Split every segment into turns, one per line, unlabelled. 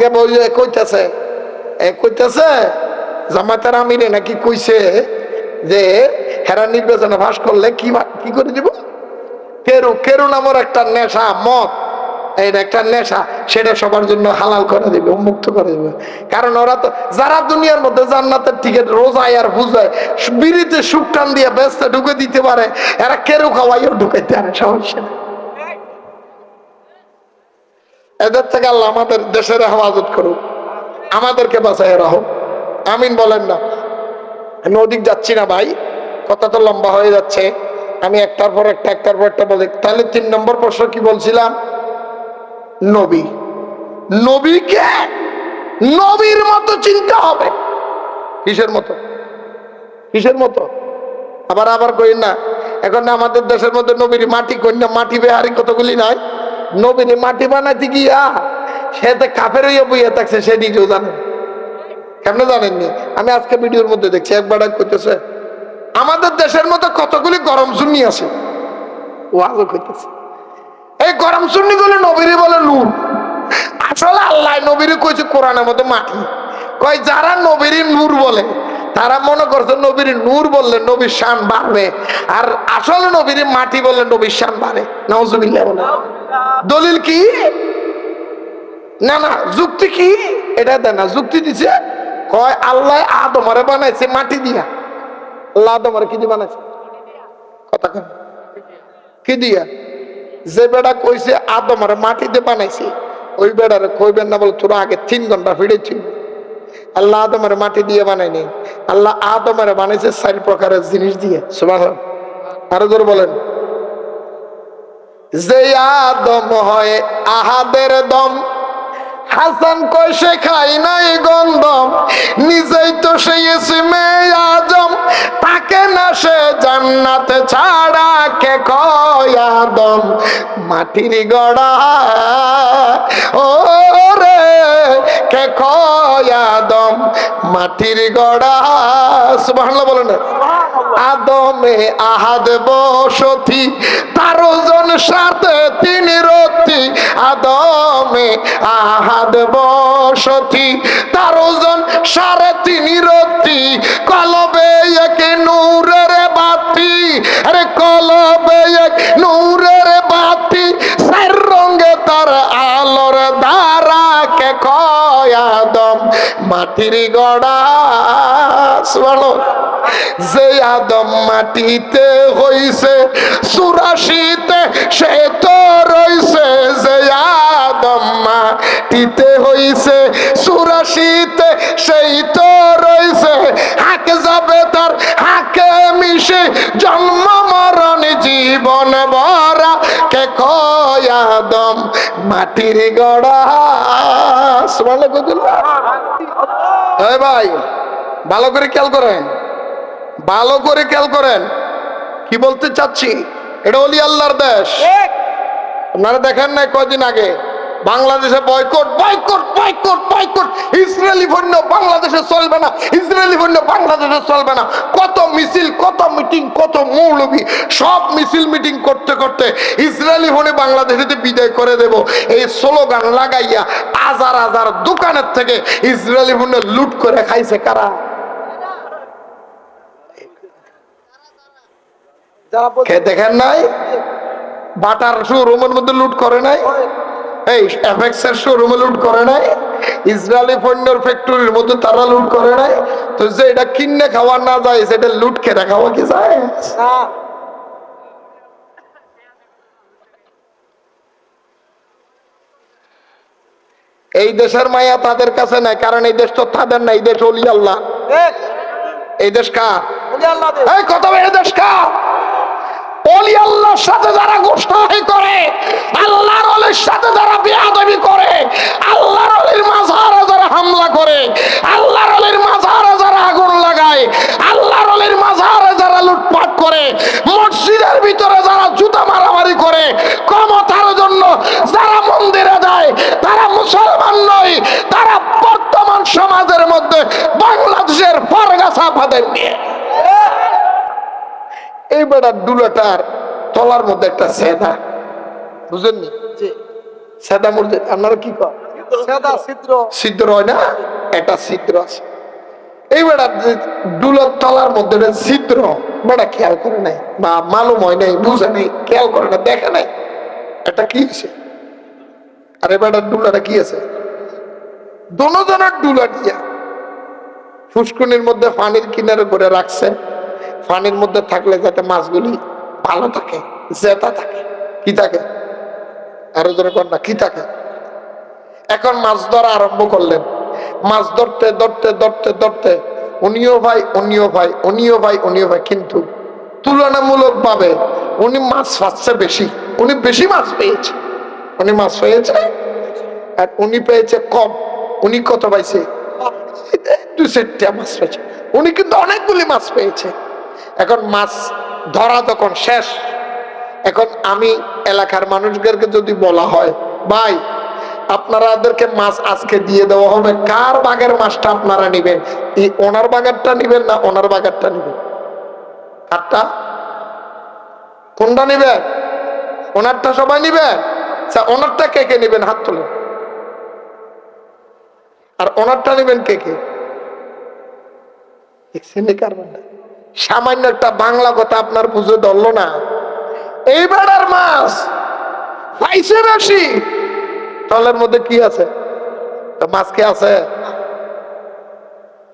আজকে বই কইতেছে জামাতের আমিরে নাকি কইছে যে হেরা নির্বাচনে পাস করলে কি করে দিব, কেরু নামের একটা নেশা, মদ, এটা একটা নেশা, সেটা সবার জন্য হালাল করে দিবে, উন্মুক্ত করে দিবে। কারণ ওরা তো যারা দুনিয়ার মধ্যে জান্নাতের টিকিট রোজায় আর বুঝায় বিড়িতে সুখ টান দিয়ে ব্যস্ত ঢুকে দিতে পারে, এরা কেরু খাওয়াইও ঢুকাইতে পারে, সমস্যা নেই। এদের থেকে আল্লাহ আমাদের দেশের হেফাজত করুক, আমাদেরকে বাঁচায় রাখো, আমিন বলেন না। আমি ওদিক যাচ্ছি না ভাই, কথা তো লম্বা হয়ে যাচ্ছে, আমি একটার পর একটা বলি। তাহলে 3 নম্বর প্রশ্ন কি বলছিলাম? নবীকে নবীর মতো চিন্তা হবে। কিসের মতো? আবার কই না, এখন আমাদের দেশের মধ্যে নবীর মাটি কন্যা, মাটি বেহারি কতগুলি নাই, নবীর মাটি বানাইতে গিয়া সে তো কাফের হইয়া বইয়া থাকছে, সে নিজেও জানেন। কেমনে জানেননি? আমি আজকে ভিডিওর মধ্যে দেখছি, একবার কইতেছে আমাদের দেশের মধ্যে কতগুলি গরম সুন্নি আছে, ওয়াজও কইতেছে এই গরম সুন্নি গুলো নবীরে বলে নূর। আসলে আল্লাহ নবীরে কইছে কোরআনের মধ্যে মাটি, কয় যারা নবীরে নূর বলে তারা মনে করছে নবীর নূর বললে নবীর শান বাড়বে, আর আসলে নবীর মাটি বললে নবীর শান বাড়ে। নাউজুবিল্লাহ বলে। দলিল কি? না যুক্তি কি? এটা দেয় না, যুক্তি দিছে, কয় আল্লাহ আদমরে বানাইছে মাটি দিয়া। আল্লাহ আদমরে কি দিয়ে বানাইছে? কথা কেন কি দিয়া? যে বেড়া কইছে আদমরে মাটিতে বানাইছে, ওই বেড়ারে কইবেন না বলে তোরা আগে 3 ঘন্টা ফিরেছি। আল্লাহ আদমের মাটি দিয়ে বানায়নি, আল্লাহ আদমের বানাইছে 4 প্রকারের জিনিস দিয়ে। সুবহানাল্লাহ। আরো জোরে বলেন। যে আদম হয় আহাদের দম, হাসান কয় সে খাই নাই গন্ধম, নিজেই তো সেই ইসমে আজম, তাকে না সে জান্নাতে ছাড়া কে কয় আদম মাটির গড়া, ও রে কে কয় আদম মাটির গড়া। সুবহানাল্লাহ বলেন। আদমে আহাদ বসতি, 13 জন সাথে 3 রতি। আদমে আহাদ বসতি, 13 জন 3.5 রতি। কলবে এক নূরের বাতি, আরে কলবে এক নূরের বাতি, 4 রঙে তার আলোর ধারা, কে কয় আদম মাটির গড়া। সুবহানাল্লাহ। যে আদম মাটিতে হইছে 84তে, সে তো রইছে। যে আদম মাটিতে হইছে 84তে, সেই তো রইছে। হাকে যাবে তার হাকে মিশে, জন্ম মরণ জীবন ভরা, কে কয় আদম মাটির গড়া। সুবহানাল্লাহ। এই ভাই ভালো করে খেয়াল করেন, কি বলতে চাচ্ছি। এটা ওলি আল্লাহর দেশ। আপনারা দেখেন না কয়দিন আগে বাংলাদেশে বয়কট, ইসরায়েলি পণ্য বাংলাদেশে চলবে না, ইসরায়েলি পণ্য বাংলাদেশে চলবে না। কত মিছিল, কত মিটিং, কত মৌলবী, সব মিছিল মিটিং করতে করতে ইসরায়েলি পণ্য বাংলাদেশে বিদায় করে দেব, এই স্লোগান লাগাইয়া হাজার হাজার দোকানের থেকে ইসরায়েলি পণ্য লুট করে খাইছে কারা? দেখেন নাই? বাটার শোরুমের মধ্যে লুট করে নাই? এই এফএক্স এর শোরুমে লুট করে নাই? ইসরায়েলি পণ্যের ফ্যাক্টরির মধ্যে তারা লুট করে নাই? তো যে এটা কিনে খাওয়া না যায়, সেটা লুট খেয়ে খাওয়া কি যায়? এই দেশের মায়া তাদের কাছে নাই, কারণ এই দেশ তো তাদের না, এই দেশ ওলি আল্লাহ। এই দেশ কার? এই কথা বলে, এই দেশ কার? ওলি আল্লাহর সাথে যারা গোষ্ঠী করে, আল্লাহর ওলির সাথে যারা বেয়াদবি করে, আল্লাহর ওলির মাজারে যারা হামলা করে, আল্লাহর ওলির মাজারে যারা আগুন লাগায়, আল্লাহর ওলির মাজারে যারা লুটপাট করে, মসজিদের ভিতরে যারা জুতা মারামারি করে, ক্ষমতার জন্য যারা মন্দিরে যায়, তারা মুসলমান নয়, তারা বর্তমান সমাজের মধ্যে বাংলাদেশের ফরগাছা ফাদের নিয়ে। এই বেড়ার দুলাটার তলার মধ্যে একটা সেদা, বুঝলেননি? সেদা মসজিদ আপনারা কি কর? ছিদ্র হয় না, একটা ছিদ্র আছে। এই বেটা ডুলার তলার মধ্যে ছিদ্র, বেটা খেয়াল করে নাই বা মালুম হয় নাই, বুঝে নাই, খেয়াল করে না, দেখে নাই এটা কি হয়েছে। আরে বেটা ডুলাটা কি আছে, দোনোজনের ডুলা দিয়া ফুসকুনির মধ্যে পানির কিনারে করে রাখছে, পানির মধ্যে থাকলে যাতে মাছগুলি ভালো থাকে, জেতা থাকে। কি থাকে, আরো ধরে কর না, কি থাকে। এখন মাছ ধরা আরম্ভ করলেন, মাছ ধরতে ধরতে ধরতে ধরতে উনিও ভাই উনিও ভাই উনিও ভাই উনিও ভাই, কিন্তু তুলনামূলক ভাবে উনি মাছ পাচ্ছে বেশি, উনি বেশি মাছ পেয়েছে, উনি মাছ পেয়েছে আর উনি পেয়েছে কম। উনি কত পাইছে, 2-4টা মাছ পেয়েছে, উনি কিন্তু অনেকগুলি মাছ পেয়েছে। এখন মাছ ধরা যখন শেষ, এখন আমি এলাকার মানুষদেরকে যদি বলা হয়, ভাই আপনারাদেরকে মাছ আজকে দিয়ে দেওয়া হবে, কার বাগের মাছটা আপনারা নিবেন, এই ওনার বাগেরটা নিবেন না ওনার বাগেরটা নিবেন, কারটা কোনটা নিবেন? ওনারটা সবাই নিবেন? ওনারটা কে কে নিবেন, হাত তোলেন। আর ওনারটা নিবেন কে কে? সামান্য একটা বাংলা কথা আপনার বুঝে ধরলো না। এই বেড়ার মাছ পাইছে বেশি, তলের মধ্যে কি আছে, তো মাছ কে আছে,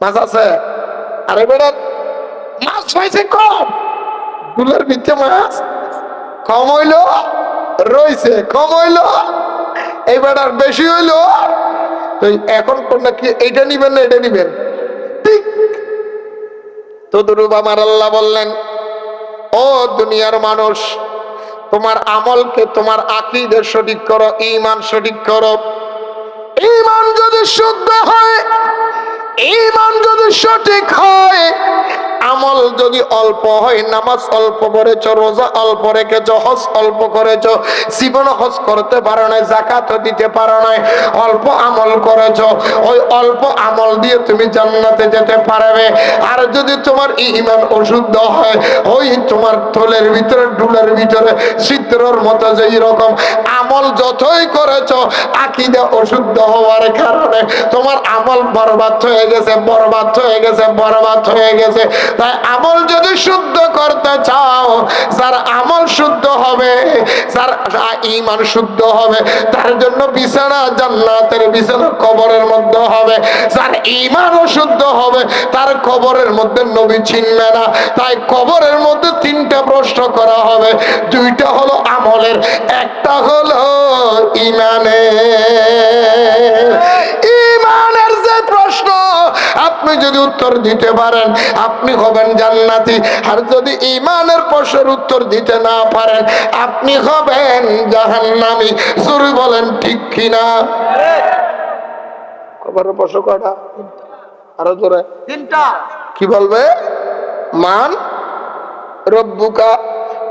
মাছ আছে। আরে বেড়ার মাছ পাইছে কম, দুলের ভিতরে মাছ কম হইলো, রইছে কম হইলো, এই বেড়ার বেশি হইলো। তো এখন কোনটা কি, এইটা নিবেন না এটা নিবেন? ঠিক তদরূপ আমার আল্লাহ বললেন, ও দুনিয়ার মানুষ, তোমার আমলকে, তোমার আকীদা সঠিক করো, ঈমান সঠিক করো। ঈমান যদি শুদ্ধ হয়, ঈমান যদি সঠিক হয়, আমল যদি অল্প হয়, নামাজ অল্প করেছ, রোজা অল্প রেখেছ, হজ অল্প করেছ, জীবনে হজ করতে পারো না, যাকাত দিতে পারো না, অল্প আমল করেছ, ওই অল্প আমল দিয়ে তুমি জান্নাতে যেতে পারবে। আর যদি তোমার ঈমান অশুদ্ধ হয়, ওই তোমার থলের ভিতরে, ডুলের ভিতরে ছিদ্রর মতো যেই রকম আমল যতই করেছ, আকীদা অশুদ্ধ হওয়ার কারণে তোমার আমল বরবাদ হয়ে গেছে, বরবাদ হয়ে গেছে, বরবাদ হয়ে গেছে। তাই আমল যদি শুদ্ধ করতে চাও, যার আমল শুদ্ধ হবে, যার ঈমান শুদ্ধ হবে, তার জন্য বিছানা জান্নাতের বিছানা কবরের মধ্যে হবে। যার ঈমানও শুদ্ধ হবে, তার কবরের মধ্যে নবী চিনবে না। তাই কবরের মধ্যে 3টা প্রশ্ন করা হবে, 2টা হলো আমলের, একটা হলো ঈমানের। ঈমানের যে প্রশ্ন আপনি যদি উত্তর দিতে পারেন, আপনি হবেন জান্নাতি। আর যদি ঈমানের প্রশ্নের উত্তর দিতে না পারেন, আপনি হবেন জাহান্নামী। জোরে বলেন ঠিক কিনা? কবরের প্রশ্ন কয়টা? আরো জোরে। 3টা। কি বলবে? মান রব্বুকা,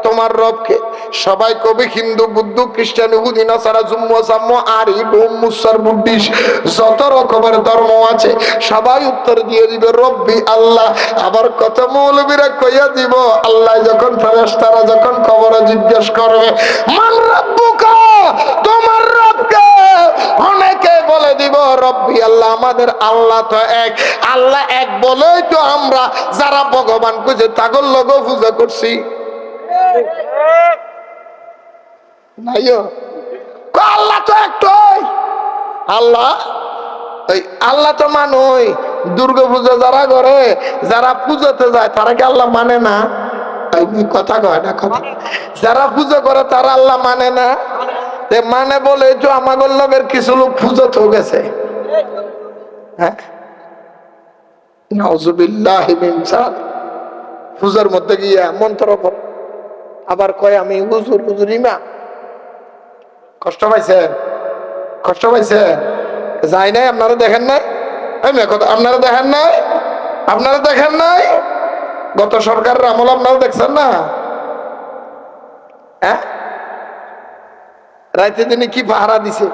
তোমার রবকে। সবাই কবি, হিন্দু, বুদ্ধ, খ্রিস্টান, ইহুদি, নাসারা, জুম্ম, সাম্য, আরি, ডোম, মুসার, বুদ্ধিস্ট, যত রকমের ধর্ম আছে, সবাই উত্তর দিয়ে দিবে রব্বি আল্লাহ। আবার কত মৌলবীরা কইয়া দিব, আল্লাহ যখন ফেরেশতারা যখন কবরে জিজ্ঞেস করবে মান রব্বুকা, তোমার রবকে, অনেকে বলে দিব রব্বি আল্লাহ, আমাদের আল্লাহ তো এক। আল্লাহ এক বলেই তো আমরা যারা ভগবান খুঁজে তাগর লোক পূজা করছি। আল্লাহ তো একটাই আল্লাহ। আল্লাহ তো মানুষ। দুর্গা পূজা যারা করে, যারা পুজোতে যায়, তারা কি আল্লাহ মানে না? কথা কয় না, কথা। যারা পুজো করে তারা আল্লাহ মানে না, মানে বলে তো আমাদের লোকের কিছু লোক পুজোতেও গেছে। হ্যাঁ, নাউজুবিল্লাহি মিন যালিক। পূজার মধ্যে গিয়া মন্ত্র পড়ে, আবার কয় আমি হুজুর, হুজুর ইমাম। কষ্ট পাইছেন? কষ্ট পাইছেন? যাই নাই, আপনারা দেখেন নাই? আপনারা দেখেন নাই? আপনারা দেখেন নাই? গত সরকারের আমল আপনারা দেখছেন না? হ্যাঁ, রাইতে দিনে কি পাহারা দিছে?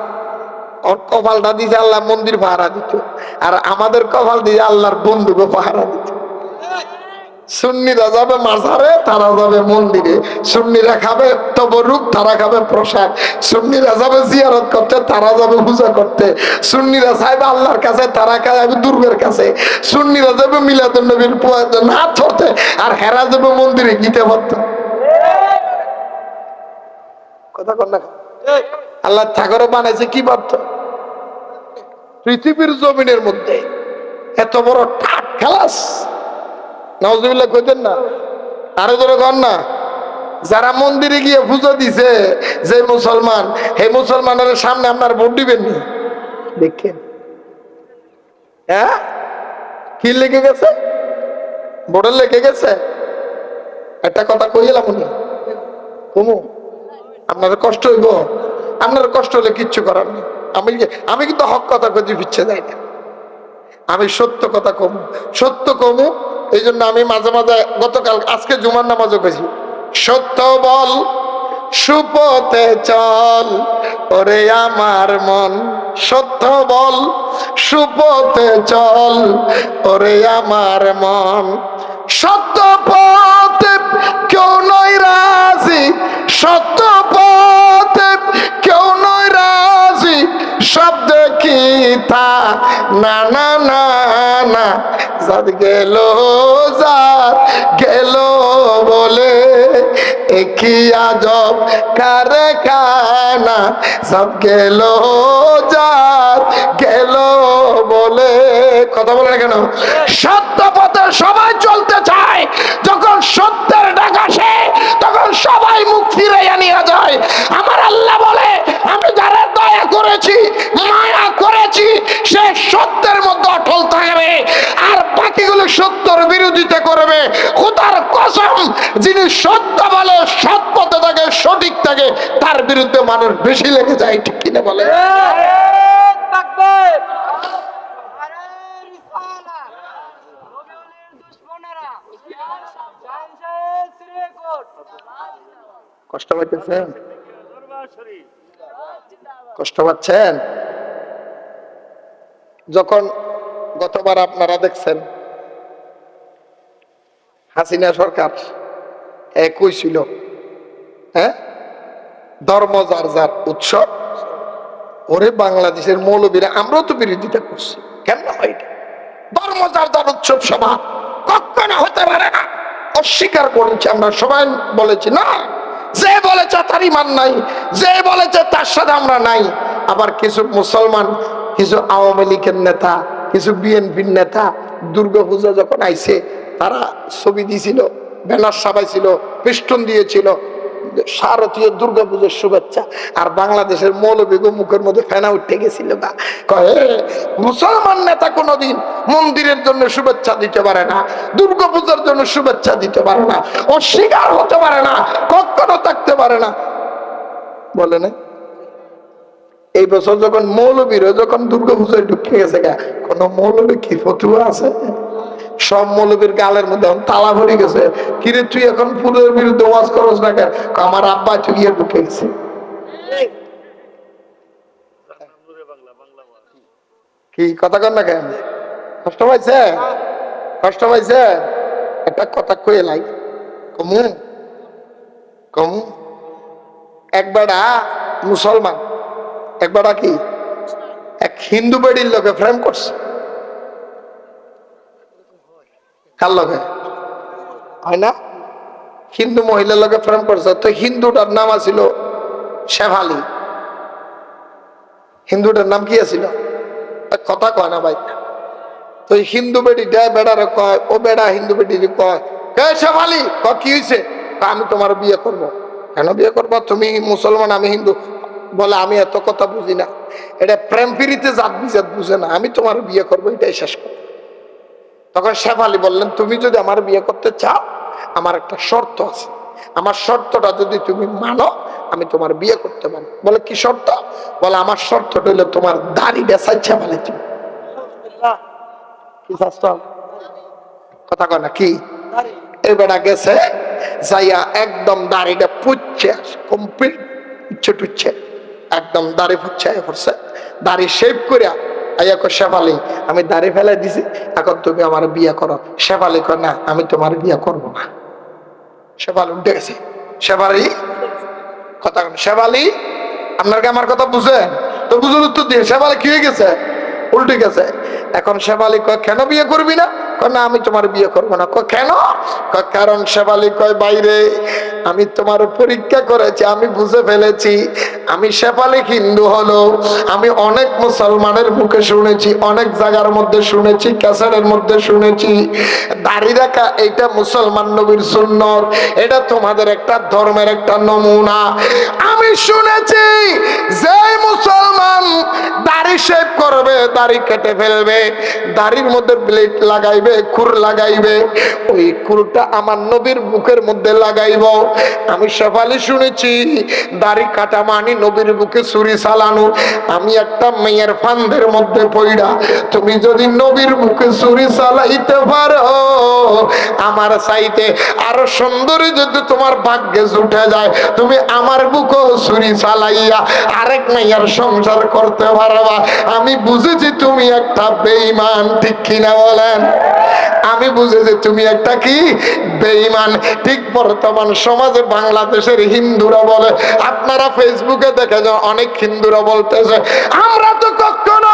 ওর কপালটা দিছে আল্লাহ মন্দির পাহারা দিত, আর আমাদের কপাল দিয়ে আল্লাহর বন্ধুকে পাহারা দিত। সুন্নিরা যাবে মাজারে, তারা যাবে মন্দিরে। সুন্নিরা খাবে তবরুক, তারা খাবে প্রসাদ। সুন্নিরা যাবে জিয়ারত করতে, তারা যাবে পূজা করতে। সুন্নিরা চাইবে আল্লাহর কাছে, তারা যাবে দুর্গের কাছে। সুন্নিরা যাবে মিলাদুন নবীর হাত ধরতে, আর হেরা যাবে মন্দিরে গীতে পড়তে। কথা কন না? আল্লাহ ঠাকুরও বানাইছে কি পারত? পৃথিবীর জমিনের মধ্যে এত বড় ঠাট খালাস, নাউজুবিল্লাহ কইতেন না? আরো ধরে কর না। যারা মন্দিরে গিয়ে পুজো দিছে, যে মুসলমান, এই মুসলমানের সামনে আপনার ভোট দিবেন নি? দেখেন হ্যাঁ, কি লেগে গেছে? ভোটে লেগে গেছে। একটা কথা কইলাম উনি কমু, আপনার কষ্ট হইব। আপনার কষ্ট হলে কিচ্ছু করার নেই। আমি কিন্তু হক কথা কই পিচ্ছে যাই না। আমি সত্য কথা কমু, সত্য কমু। এই জন্য আমি মাঝে মাঝে, গতকাল আজকে জুমার নামাজও কইছি, সত্য বল সুপথে চল ওরে আমার মন, সত্য বল সুপথে চল ওরে আমার মন। সত্য পথে কেউ নয় রাজি, সত্য পথে কেউ নয় রাজি, সব দেখি তা না না না না। যাদ গেল, যাদ গেল বলে একই আজব কারখানা। সব গেল, যাদ গেল বলে। কথা বলে না কেন? সত্য পথে সবাই চলতে চায়, যখন সত্যের ডাক আসে তখন সবাই মুখ ফিরাইয়া নিয়ে যায়। আমার আল্লাহ বলে, আমি যারা দয়া করেছি, মায়া করেছি, সে সত্যের মধ্যে অটল থাকবে, আর বাকিগুলো সত্যের বিরোধিতা করবে। খোদার কসম, যিনি সত্য বলে, সৎ পথে থাকে, সঠিক থাকে, তার বিরুদ্ধে মানুষ বেশি লেগে যায়। ঠিক কিনা বলে? কষ্ট পাচ্ছেন? কষ্ট পাচ্ছেন? যখন গতবার আপনারা দেখছেন হাসিনা সরকার কইছিল, হ্যাঁ, ধর্ম যার যার উৎসব। ওরে বাংলাদেশের মৌলবীরা, আমরাও তো বিরোধিতা করছি। কেন হয় এটা? ধর্ম যার যার উৎসব সভা কখনো হতে পারে না, অস্বীকার করেছি আমরা, সবাই বলেছি না। যে বলেছে তার ইমান নাই, যে বলেছে তার সাথে আমরা নাই। আবার কিছু মুসলমান, কিছু আওয়ামী লীগের নেতা, কিছু বিএনপির নেতা দুর্গাপূজা যখন আইছে, তারা ছবি দিয়েছিল, ব্যানার ছাপাইছিল, পিস্টন দিয়েছিল, শারদীয় দুর্গাপূজার শুভেচ্ছা। আর বাংলাদেশের মৌলবীগো মুখের মধ্যে ফেনা উঠে গেছিল। মুসলমান নেতা কোনোদিন মন্দিরের জন্য শুভেচ্ছা দিতে পারে না, দুর্গাপূজার জন্য শুভেচ্ছা দিতে পারে না, অস্বীকার হতে পারে না, কখনো থাকতে পারে না, বলে না? এই বছর যখন মৌলবীরা যখন দুর্গাপূজায় ঢুকে গেছে, কোন মৌলবী কি ফতুয়া আছে? সব মৌলবীর গালের মধ্যে তালা ভরে গেছে। কিরে তুই এখন ফুলের বিরুদ্ধে ওয়াজ করস না কেন? আমার আব্বা চুকিয়ে ঢুকে গেছে। কি কথা কর না কেন? কষ্ট পাইছে? কষ্ট পাইছে? একটা কথা কয়ে লাই, কমু কমু। একবারা মুসলমান, একবারা কি এক হিন্দু বেড়ির লোকে প্রেম করছে। কার লোকে হয় না? হিন্দু মহিলার লোকে প্রেম করছে। তো হিন্দুটার নাম আছিল শেফালি। হিন্দুটার নাম কি আছিল? কথা কয় না ভাই। তো হিন্দু বেটি দেয় বেড়ারে কয়, ও বেড়া হিন্দু বেটি কয়, হে শেফালি, কি হয়েছে? আমি তোমার বিয়ে করব। কেন বিয়ে করবো? তুমি মুসলমান, আমি হিন্দু। বলে আমি এত কথা বুঝি না, এটা প্রেম প্রীতিতে জাত বিজাত বুঝে না, আমি তোমার বিয়ে করবো, এটাই শেষ করবো। তখন শেফালি বললেন, তুমি যদি আমার বিয়ে করতে চাও, আমার একটা শর্ত আছে, আমার শর্তটা যদি তুমি মানো, আমি তোমার বিয়ে করতে পারবো। বলে কি শর্ত? বলে আমার শর্তটা হইলে তোমার দাড়ি বেসাই শেফালি। তুমি কি কথা কয় না কি? এবারে গেছে যাইয়া একদম দাড়িটা পুচ্ছে, কমপ্লিট ইচ্ছে টুচ্ছে, একদম দাড়ি পুচ্ছে পড়ছে, দাড়ি শেভ করিয়া আইয়া কো শেফালি আমি দাড়ি ফেলাই দিছি, এখন তুমি আমার বিয়ে করো। শেফালি কয় না, আমি তোমার বিয়ে করবো না। শেফালি উঠে গেছে। শেফালি কথা, শেফালি আপনার কি আমার কথা বুঝেন? তো বুঝুন উত্তর দিয়ে। শেফালি কি হয়ে গেছে? উল্টে গেছে। এখন শেফালি কয় কেন বিয়ে করবি না? কয় না আমি তোমার বিয়ে করবো না। কয় কেন? কয় কারণ শেফালি কয় বাইরে আমি তোমার পরীক্ষা করেছি, আমি বুঝে ফেলেছি আমি শেফালি হিন্দু হলো আমি অনেক মুসলমানের মুখে শুনেছি, অনেক জায়গার মধ্যে শুনেছি, ক্যাসেটের মধ্যে শুনেছি দাড়ি রাখা এটা মুসলমান নবীর সুন্নত, এটা তোমাদের একটা ধর্মের একটা নমুনা। আমি শুনেছি যে মুসলমান দাড়ি শেভ করবে, দাড়ি কেটে ফেলবে, দাড়ির মধ্যে ব্লেড লাগাইবে, খুর লাগাইবে, ওই খুরটা আমার নবীর বুকের মধ্যে লাগাইব। আমি শেফালি শুনেছি দাড়ি কাটা মানে নবীর বুকে ছুরি চালানো। আমি একটা মেয়ের ফান্দের মধ্যে পইড়া তুমি যদি নবীর বুকে ছুরি চালাইতে পারো, আমার চাইতে আরো সুন্দরী যদি তোমার ভাগ্যে জুটে যায়, তুমি আমার বুকে ছুরি চালাইয়া আরেক মেয়ের সংসার করতে পারবা। আমি বুঝেছি তুমি একটা বেঈমান, ঠিক কিনা বলেন? আমি বুঝেছি তুমি একটা কি বেঈমান। ঠিক বর্তমান সমাজে বাংলাদেশের হিন্দুরা বলে, আপনারা ফেসবুকে দেখে যান অনেক হিন্দুরা বলতেছে আমরা তো কখনো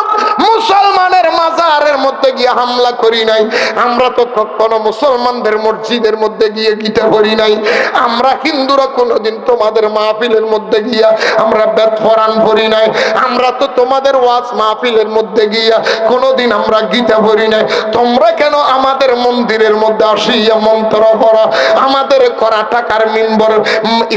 মুসলমানের মাজারের মধ্যে গিয়ে হামলা করি নাই, আমরা তো কখনো মুসলমানদের মসজিদের মধ্যে গিয়ে গীতা করি নাই, আমরা হিন্দুরা কোনোদিন তোমাদের মাহফিলের মধ্যে গিয়া আমরা বেদ কোরআন পড়ি নাই, আমরা তো তোমাদের ওয়াজ মাহফিলের মধ্যে গিয়া কোনোদিন আমরা গীতা পড়ি নাই, তোমরা কেন আমাদের মন্দিরের মধ্যে আসিয়া মন্ত্র পড়া, আমাদের করা টাকার মিম্বর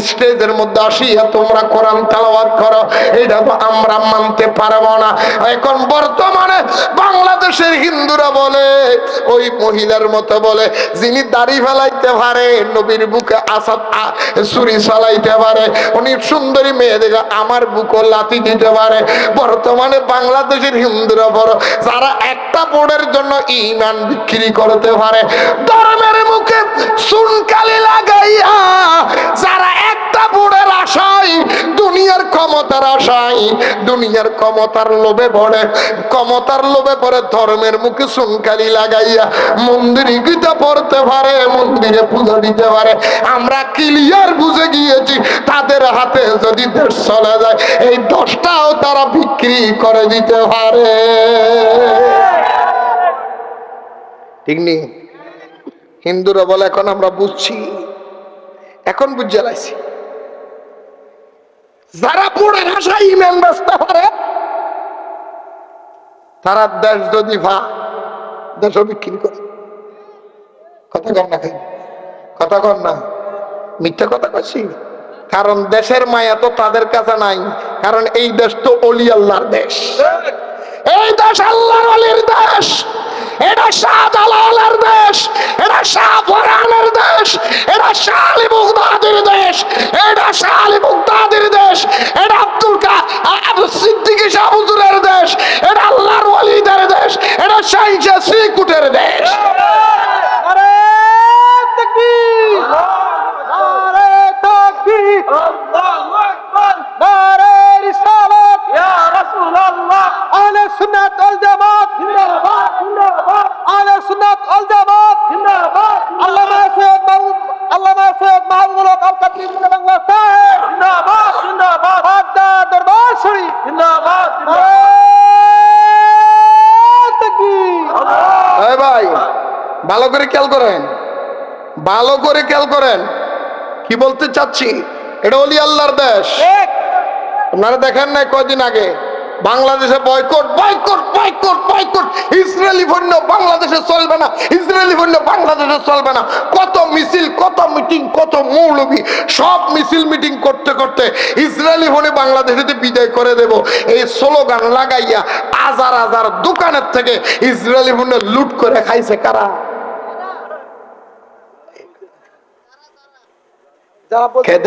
স্টেজের মধ্যে আসিয়া তোমরা কোরআন তেলাওয়াত করো? এটা তো আমরা মানতে পারবো না। এখন বর্তমানে বাংলাদেশের হিন্দুরা বলে ওই মহিলার মতো বলে যিনি দাড়ি ফেলাইতে পারে, নবীর বুকে আসাদ ছুরি চালাইতে পারে, উনি সুন্দরী মেয়ে দেখে আমার বুকে লাথি দিতে পারে। বর্তমানে বাংলাদেশের হিন্দুরা বড় যারা একটা বোর্ডের জন্য ঈমান বিক্রি করতে পারে, ধর্মের মুখে চুনকালি লাগাইয়া যারা একটা বোর্ডের আশায়, দুনিয়ার ক্ষমতার আশায়, দুনিয়ার ক্ষমতার লোভে পড়ে, ক্ষমতার লোভে পড়ে ধর্মের মুখে চুনকালি লাগাইয়া মন্দিরে গীতা পড়তে পারে, মন্দিরে পূজা দিতে পারে। আমরা ক্লিয়ার বুঝে গিয়েছি তাদের হাতে যদি দেশ চলে যায় এই 10টাও তারা বিক্রি করে দিতে পারে, ঠিক নেই? হিন্দুরা বলে এখন আমরা বুঝছি, এখন বুঝে লাইছি যারা পুরো ভাষায় ইমান বাঁচতে পারে তারা দেশ যদি দেশ বিক্রি করে। কথা কর না, কথা কর না, মিথ্যা কথা কইছি। কারণ দেশের মায়া তো তাদের কাছে নাই, কারণ এই দেশ তো ওলি আল্লাহর দেশ, এই দেশ আল্লাহর ওলির দেশ, এটা শাহজালালের দেশ, এটা শাহ ফরহানের দেশ, এটা শাহ আলী মুগতাদির দেশ, এটা শাহ আলী মুগতাদির দেশ, এটা আব্দুল সিদ্দিক শাহ হুজুরের দেশ, এটা আল্লাহর ওলিদের দেশ, এটা শাহ সিকুটের দেশ। ভাই ভালো করে খেয়াল করেন, ভালো করে খেয়াল করেন কি বলতে চাচ্ছি। এটা ওলি আল্লাহর দেশ। আপনারা দেখেন না কয়দিন আগে বাংলাদেশে boycott boycott boycott boycott, Israeli পণ্য বাংলাদেশে চলবে না, ইসরায়েলি পণ্য বাংলাদেশে চলবে না। কত মিছিল, কত মিটিং, কত মৌলবী সব মিছিল মিটিং করতে করতে ইসরায়েলি পণ্য বাংলাদেশে বিদায় করে দেব এই স্লোগান লাগাইয়া হাজার হাজার দোকানের থেকে ইসরায়েলি পণ্য লুট করে খাইছে কারা?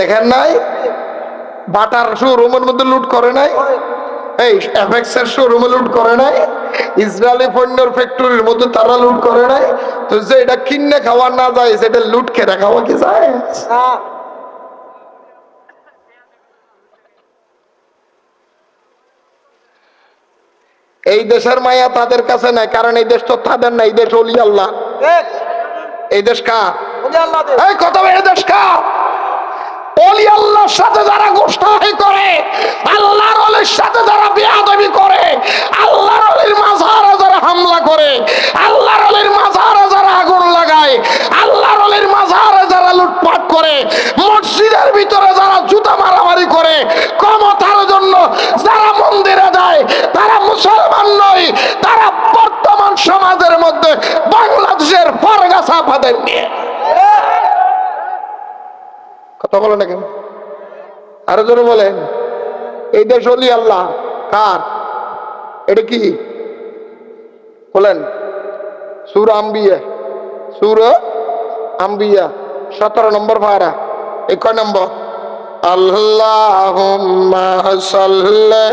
দেখেন নাই? বাটার শোরুমের মধ্যে লুট করে নাই? এই এফএক্স এর শোরুমে লুট করে নাই? ইসরায়েলি পণ্যের ফ্যাক্টরির মধ্যে তারা লুট করে নাই? তো যে এটা কিনে খাওয়া না যায় সেটা লুট খেয়ে খাওয়া কি যায়? এই দেশের মায়া তাদের কাছে নাই, কারণ এই দেশ তো তাদের না, এই দেশ ওলি আল্লাহ। এই দেশ কার? এই কথা বলে, এই দেশ কার? ওলি আল্লাহর সাথে যারা গোষ্ঠী করে, আল্লাহর ওলির সাথে যারা বেয়াদবি করে, আল্লাহর ওলির মাজারে যারা হামলা করে, আল্লাহর ওলির মাজারে যারা আগুন লাগায়, আল্লাহর ওলির মাজারে যারা লুটপাট করে, মসজিদের ভিতরে যারা জুতা মারামারি করে, ক্ষমতার জন্য যারা মন্দিরে যায়, তারা মুসলমান নয়, তারা বর্তমান সমাজের মধ্যে বাংলাদেশের ফরগাছা ফাদের নিয়ে কথা বলে না কেন? আরো জোরে বলেন। এই দেশ ওলি আল্লাহ কার? এটা কি বলেন? সূরা আম্বিয়া, সূরা আম্বিয়া 17 নম্বর পারা। এই কয় নম্বর? আল্লাহুম্মা সাল্লি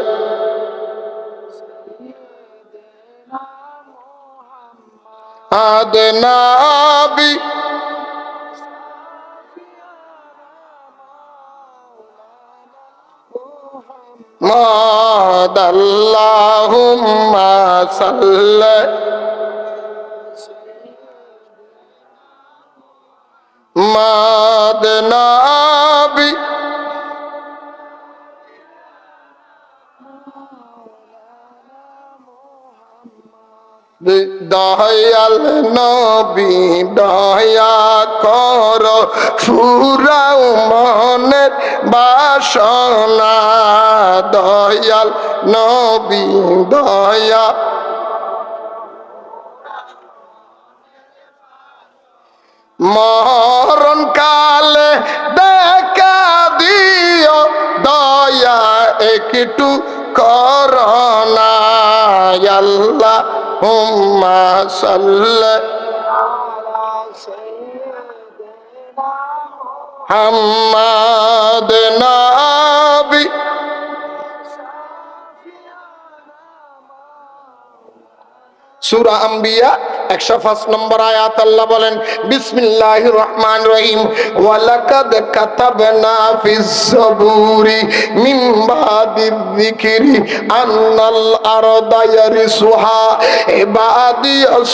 আদনাবি মাদ আল্লাহুম্মা সাল্লি মাদ নাবি দয়াল নবী দয়া কর, ফুরাও মনের বাসনা, দয়াল নবী দয়া মরণ কালে দেখা দিও দয়া একটু করোনা, আল্লাহ হুম্মা সাল্লি হাম্মাদ নাবি সূরা আম্বিয়া 105 নম্বর আয়াত আল্লাহ বলেন, বিসমিল্লাহির রহমানির রহিম, ওয়ালাকাদ কাতাবনা ফিস যাবুরি মিন বাদিয যিকরি আন্নাল আরদা ইয়ারিসুহা ইবাদিয়াস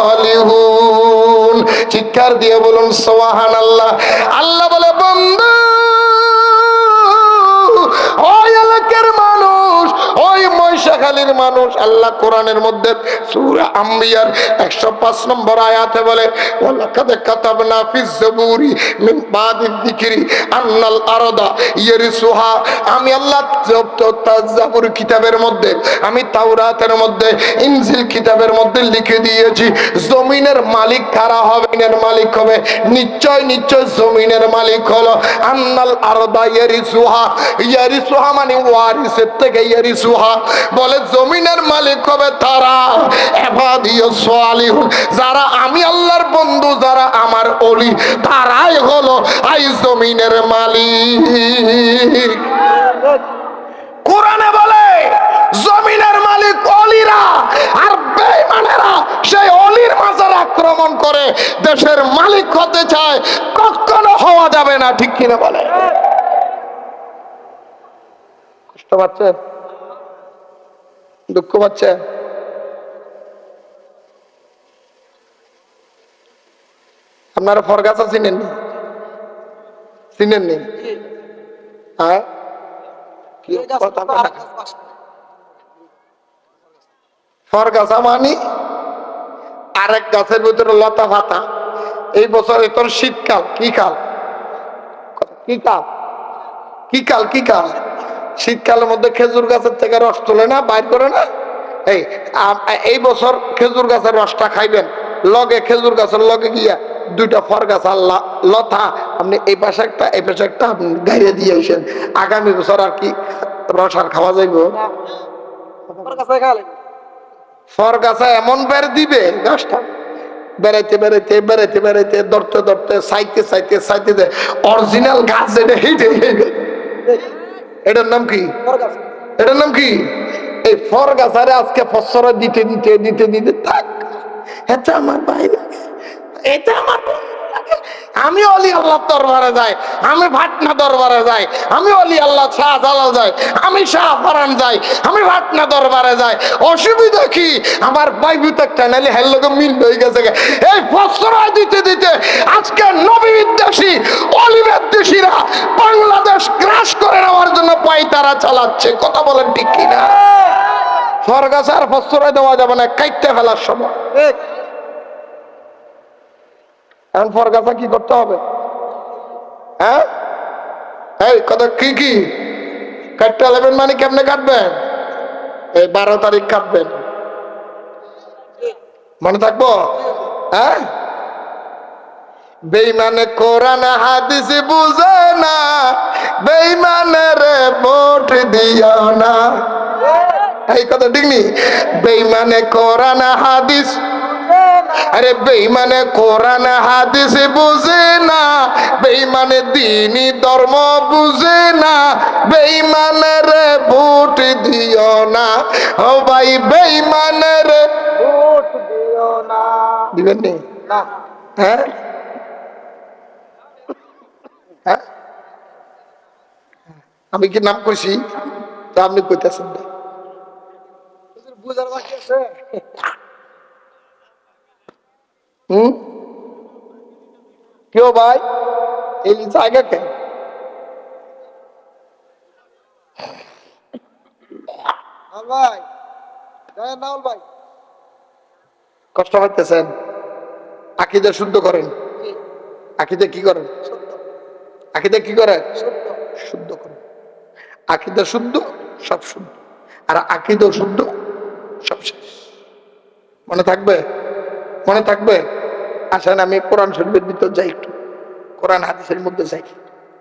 সালিহুন। চিৎকার দিয়ে বলুন সুবহানাল্লাহ। আল্লাহ বলে, বন্ধু ওই এলাকার মানুষ, ওই মহিষাখালীর মানুষ, আল্লাহ কোরআনের মধ্যে সূরা আম্বিয়ার 105 নম্বর আয়াতে বলে, ওয়ালাকাদ কাতাবনা ফিজ যাবুরি মিন বাদিয যিকরি আন্নাল আরদা ইয়ারিসুহা। আমি আল্লাহ যাবুর কিতাবের মধ্যে, আমি তাওরাতের মধ্যে, ইনজিল কিতাবের মধ্যে লিখে দিয়েছি, জমিনের মালিক কারা হবে? মালিক হবে নিশ্চয় নিশ্চয় জমিনের মালিক হলো আন্নাল আরদা ইয়ারিসুহা। ইয়ারিসুহা মানে ওয়ারিসের থেকে ইয়ারিসুহা, বলে জমিনের মালিক হবে তারা ইবাদিয়াস সালিহুন, যারা আমি আল্লাহর বন্ধু, যারা আমার ওলি, তারাই হলো এই জমিনের মালিক। কোরআনে বলে জমিনের মালিক ওলিরা, আর বেঈমানেরা সেই ওলির মাজার আক্রমণ করে দেশের মালিক হতে চায়, কখনো হওয়া যাবে না। ঠিক কিনা বলে? কষ্ট পাচ্ছেন? দুঃখ পাচ্ছেন? আপনারা ফরগাছা চিনেননি? চিনেননি? হ্যাঁ, ফরগাছা মানে আরেক গাছের ভিতরে লতা পাতা। এই বছর তোর শীতকাল, কি কাল? কি কাল? কি কাল? কি কাল? শীতকালের মধ্যে খেজুর গাছের থেকে রস তোলে না, বাইর করে না? এই বছর খেজুর গাছের রসটা খাইবেন, লগে খেজুর গাছের লগে গিয়া দুইটা ফরগাছ আল্লাহ লতা, আপনি এই পাশে একটা এই পাশে একটা আপনি গাইয়ে দিয়ে আসেন, আগামী বছর আর কি রস আর খাওয়া যাইব? ফরগাছা এমন বের দিবে গাছটা, বেড়াইতে বেড়াইতে বেড়াইতে বেড়াইতে ধরতে ধরতে চাইতে চাইতে চাইতে অরিজিনাল গাছ যেটা হেঁটে, এটার নাম কি? এটার নাম কি? এই ফরগাছারে আজকে ফসরে দিতে দিতে দিতে দিতে থাক, এটা আমার ভাই লাগে, এটা আমার আমি অলি আল্লাহ দরবারে যাই, আমি ভাটনা দরবারে যাই, আমি অলি আল্লাহ শাহ জালাল যাই, আমি শাহ ফরান যাই, আমি ভাটনা দরবারে যাই। অসুবিধা কি? আমার বাইবু একটা নাইলে হেল লোক মিল হয়ে গেছে। এই প্রশ্রয় দিতে দিতে আজকে নবী বিদ্বেষী অলি বিদ্বেষীরা বাংলাদেশ ক্রাশ করে নেওয়ার জন্য পায়তারা চালাচ্ছে। কথা বলেন ঠিক কিনা? ফরগাছা আর প্রশ্রয় দেওয়া যাবে না, কাইটটা ফেলার সময়। এখন ফরগাছা কি করতে হবে? হ্যাঁ, এই কথা কি কি কাটতে নেবেন মানে কেমনে কাটবেন? এই 12 তারিখ কাটবেন, মনে থাকবো? হ্যাঁ, বেঈমানে কোরআন হাদিস বুঝে না, বেঈমানের ভোট দিও না। এই কথা ঠিক নি? বেঈমানে কোরআন হাদিস, আরে বেঈমানে কোরআন হাদিস বুঝে না, বেঈমানে দ্বীনি ধর্ম বুঝে না, বেঈমানের ভোট দিও না। ও ভাই বেঈমানের ভোট দিও না। দিবেন নি? না। হ্যাঁ, হ্যাঁ, আমি কি নাম কইছি? তো আপনি কইতেছেন না, বুঝার বাকি আছে। কেউ ভাই এই জায়গা কে ভাই ভাই কষ্ট পাইতেছেন? আকিদা শুদ্ধ করেন। আকিদা কি করেন? আকিদা কি করে? শুদ্ধ করেন। আকিদা শুদ্ধ, সব শুদ্ধ। আর আকিদা শুদ্ধ, সব শেষ। মনে থাকবে? মনে থাকবে? আসেন আমি কোরআন শরীফের ভিতর যাই, একটু কোরআন হাদিসের মধ্যে যাই,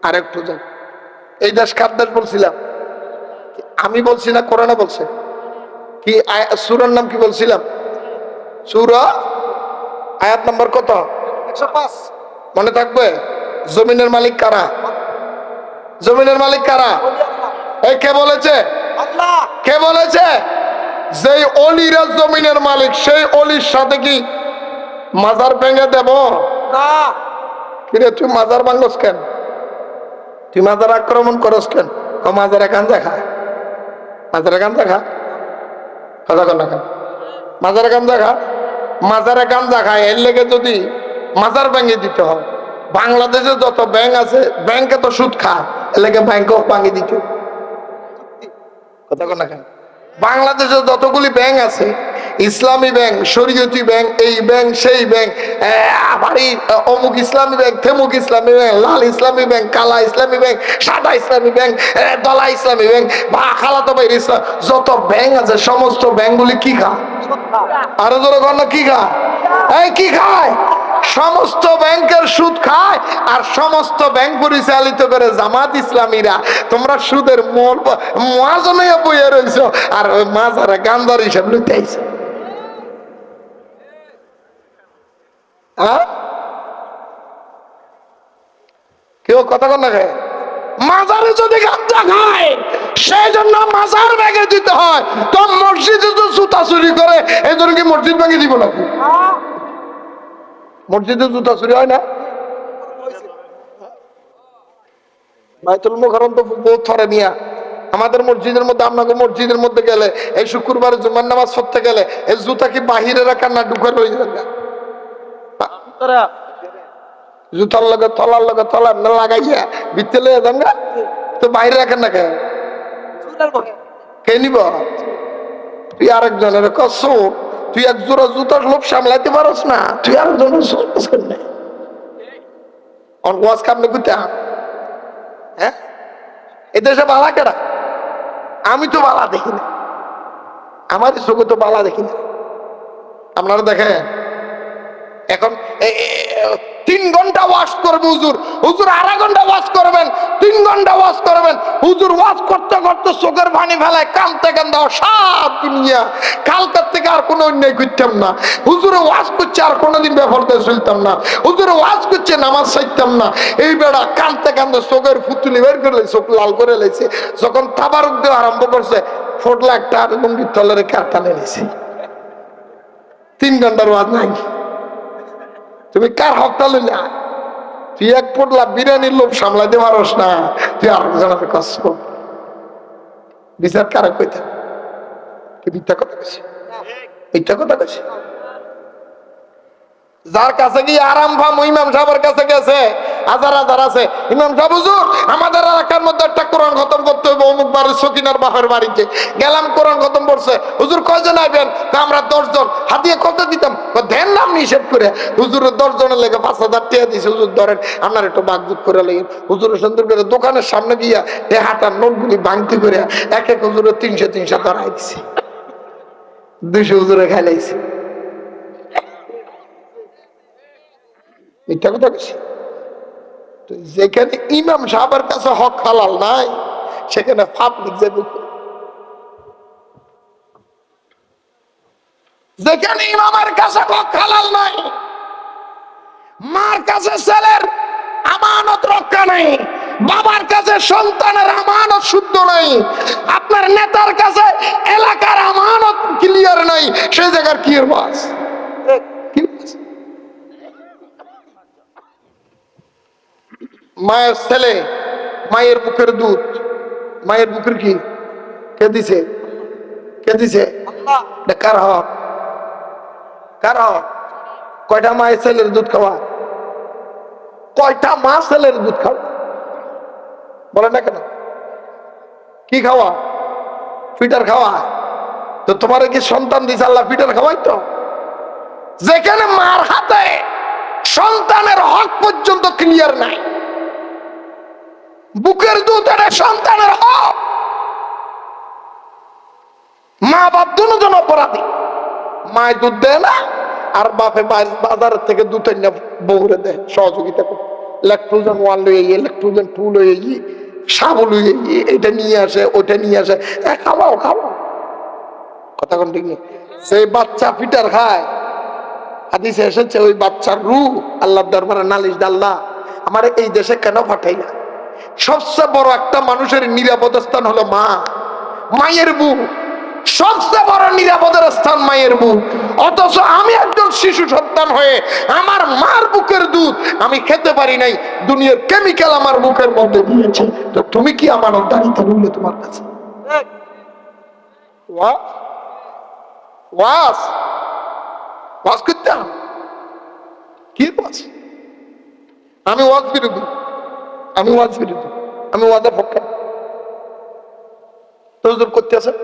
আর একটু যাই। এই দেশ কার দেশ বলছিলাম? আমি বলছি না, কোরআনে বলছে। কি সূরার নাম কি বলছিলাম? সূরা আয়াত নম্বর কত? 105। মনে থাকবে? জমিনের মালিক কারা? জমিনের মালিক কারা? এই কে বলেছে? আল্লাহ। কে বলেছে? যেই অলিরা জমিনের মালিক, সেই অলির সাথে কি মাজার ভেঙে দেব? না। কিরে তুই মাজার ভাঙস কেন? তুই মাজার আক্রমণ করস কেন? মাজারে গাঞ্জা খা, মাজারে গাঞ্জা খা, কথা কর না কেন? মাজারে গাঞ্জা খা, মাজারে গাঞ্জা খায়। এর লেগে যদি মাজার ভেঙে দিতে হয়, বাংলাদেশে যত ব্যাংক আছে ব্যাংকে তো সুদ খায়, এর লেগে ব্যাংকও ভাঙে দিতে, কথা কর না কেন? বাংলাদেশে যতগুলি ব্যাংক আছে, ইসলামী ব্যাংক, শরীয়তি ব্যাংক, এই ব্যাংক সেই ব্যাংক, অমুক ইসলামী ব্যাংক, থেমুক ইসলামী ব্যাংক, লাল ইসলামী ব্যাংক, কালা ইসলামী ব্যাংক, সাদা ইসলামী ব্যাংক, দলা ইসলামী ব্যাংক, বা খালাতো ভাই ইসলাম, যত ব্যাংক আছে সমস্ত ব্যাংকগুলি কি খায়? আরো জোরে কর না, কি খায়? এই কি খায়? সমস্ত ব্যাংকের সুদ খায়। আর সমস্ত ব্যাংক পরিচালিত করে জামাত ইসলামীরা। তোমরা সুদের মহাজনে বইয়ে রয়েছ, আর ওই মাজারে গান্ধার হিসাব লইতে আইছে। কেউ কথা কর না খায়? মাজারে যদি গাঁজা খায়, সেই জন্য মাজার ভেঙে দিতে হয়। তো মসজিদে তো জুতা চুরি করে, এই জন্য কি মসজিদ ভেঙে দিব নাকি? মসজিদে জুতা চুরি হয় না? বাইতুল মুকাররম তো বহুত থরে নিয়া আমাদের মসজিদের মধ্যে, আপনাকে মসজিদের মধ্যে গেলে, এই শুক্রবার জুমার নামাজ পড়তে গেলে, এই জুতা কি বাহিরে রাখার না ঢুকে রয়ে যাবে? জুতার লগে তলার লগে তলার না লাগাইয়া ভিতরে লয়ে যান না, তো বাইরে রাখেন না কেন? কে নিব? তুই আরেকজনের কস, তুই এক জোড়া জুতার লোভ সামলাইতে পারস না, তুই আরেকজনের ওয়াজ কামনে করতে। হ্যাঁ, এই দেশে বালা কেডা? আমি তো বালা দেখি না, আমার চোখে তো বালা দেখি না। আপনারা দেখেন এখন 3 ঘন্টা ওয়াজ করবে হুজুর, হুজুর 2.5 ঘন্টা ওয়াজ করবেন, 3 ঘন্টা ওয়াজ করবেন, হুজুর ওয়াজ করতে করতে চোখের পানি ফেলায়, কান্দতে কান্দতে সাত দুনিয়া, কালকার থেকে আর কোনো অন্যায় করতাম না, হুজুরে ওয়াজ করছে আর কোনোদিন বেফলতে চলতাম না, হুজুরে ওয়াজ করছে নামাজ চাইতাম না। এই বেড়া কান্দতে কান্দতে চোখের ফুতুলি বের করে চোখ লাল করে লেছে। যখন তাবারুক দেওয়া আরম্ভ করছে, ফোটলা একটা লুঙ্গির তলে রেখে আর টানে নিয়েছে। 3 ঘন্টার ওয়াজ নাই। তুমি কার হকটা লইলা? তুই এক পোটলা বিরিয়ানির লোভ সামলাইতে পারস না, তুই আরেকজনের কষ্ট। বিচার কারা কইতে? কি মিথ্যা কথা কইছে? মিথ্যা কথা কইছে। যার কাছে গিয়ে আরাম পাম ইমাম সাহেবের কাছে গেছে, হাজার হাজার আছে। ইমাম সাহেব হুজুর আমাদের এলাকার মধ্যে একটা কোরআন খতম করতে হবে অমুক বাড়ির সকিনার বাপের বাড়িতে গেলাম, কোরআন খতম করছে। হুজুর কয়জন আইবেন? আমরা 10 জন। হাতিয়ে কত দিতাম? দেন নাম নিষেধ করে। হুজুরের 10 জনের লেগে 5,000 টাকা দিয়েছে। হুজুর ধরেন আপনার একটু বাগদুক করে লেগেন। হুজুরের সুন্দর করে দোকানের সামনে গিয়া হাটার নোটগুলি ভাঙতি করে এক এক হুজুরের 300 ধরাই দিছে। 200 হুজুরে খাইলাইছে। মিথ্যা কথা বলছি। যেখানে ইমাম সাহেবের কাছে হক হালাল নাই, সেখানে পাবলিক যাবে। যেখানে ইমামের কাছে হক হালাল নাই, মার কাছে ছেলের আমানত রক্ষা নাই, বাবার কাছে সন্তানের আমানত শুদ্ধ নাই, আপনার নেতার কাছে এলাকার আমানত ক্লিয়ার নাই, সেই জায়গার কি বাস? মায়ের ছেলে, মায়ের বুকের দুধ, মায়ের বুকের কি কে দিছে? কে দিছে? কার হক? কার হক? কয়টা মায়ের ছেলের দুধ খাওয়া? কয়টা মা ছেলের দুধ খাওয়া? বলে না কেন? কি খাওয়া? ফিটার খাওয়া? তো তোমার কি সন্তান দিছে আল্লাহ ফিটার খাওয়াই? তো যেখানে মার হাতে সন্তানের হক পর্যন্ত ক্লিয়ার নাই, বুকের দুধ এটা সন্তানের হক। মা বাপ দুজন অপরাধী। মায় দুধ দেয় না, আর বাপে বাজারের থেকে দুধ এনে বউরে দেয় সহযোগিতা করে। ল্যাকটোজেন 1 লইয়ে গিয়ে, ল্যাকটোজেন 2 লইয়ে গিয়ে, সাবু লইয়ে গিয়ে, এটা নিয়ে আসে, ওইটা নিয়ে আসে। খাওয়াও খাওয়াও, কথা কোন ঠিক নেই। সেই বাচ্চা ফিটার খায়, হাদিসে এসেছে ওই বাচ্চার রূহ আল্লাহর দরবারে নালিশ দে, আল্লাহ আমার এই দেশে কেন পাঠাইলা? সবচেয়ে বড় একটা মানুষের নিরাপদ স্থান হলো মা, মায়ের বুক। সবচেয়ে বড় নিরাপদের স্থান মায়ের বুক। অথচ আমি একজন শিশু সন্তান হয়ে আমার মার বুকের দুধ আমি খেতে পারি নাই, দুনিয়ার কেমিক্যাল আমার বুকের মধ্যে দিয়েছে। তো তুমি কি আমার দাঁড়িয়ে বললে তোমার কাছে ওয়াজ ওয়াজ করতাম? কি ওয়াজ? আমি ওয়াজ বিরোধী, আমি ওয়াজ বিরোধী, আমি ওয়াজের পক্ষে। তো হুজুর করতেছেন,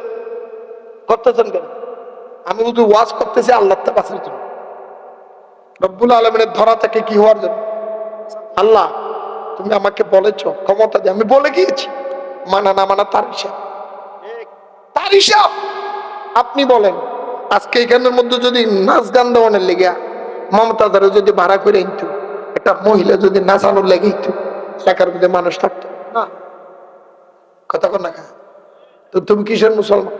করতেছেন কেন? আমি হুজুর ওয়াজ করতেছি আল্লাহ তা বাঁচার জন্য, রব্বুল আলামিনের ধরা থেকে কি হওয়ার জন্য। আল্লাহ তুমি আমাকে বলেছো, ক্ষমতা দিয়ে আমি বলে গিয়েছি, মানা না মানা তার হিসাব, তার হিসাব। আপনি বলেন আজকে এখানের মধ্যে যদি নাচ গান দেওয়ানের লেগে মমতাজারে যদি ভাড়া করে আনতো, একটা মহিলা যদি নাচানোর লেগে আনতো, এলাকার মধ্যে মানুষ থাকতো না? কথা কন না। তো তুমি কিসের মুসলমান?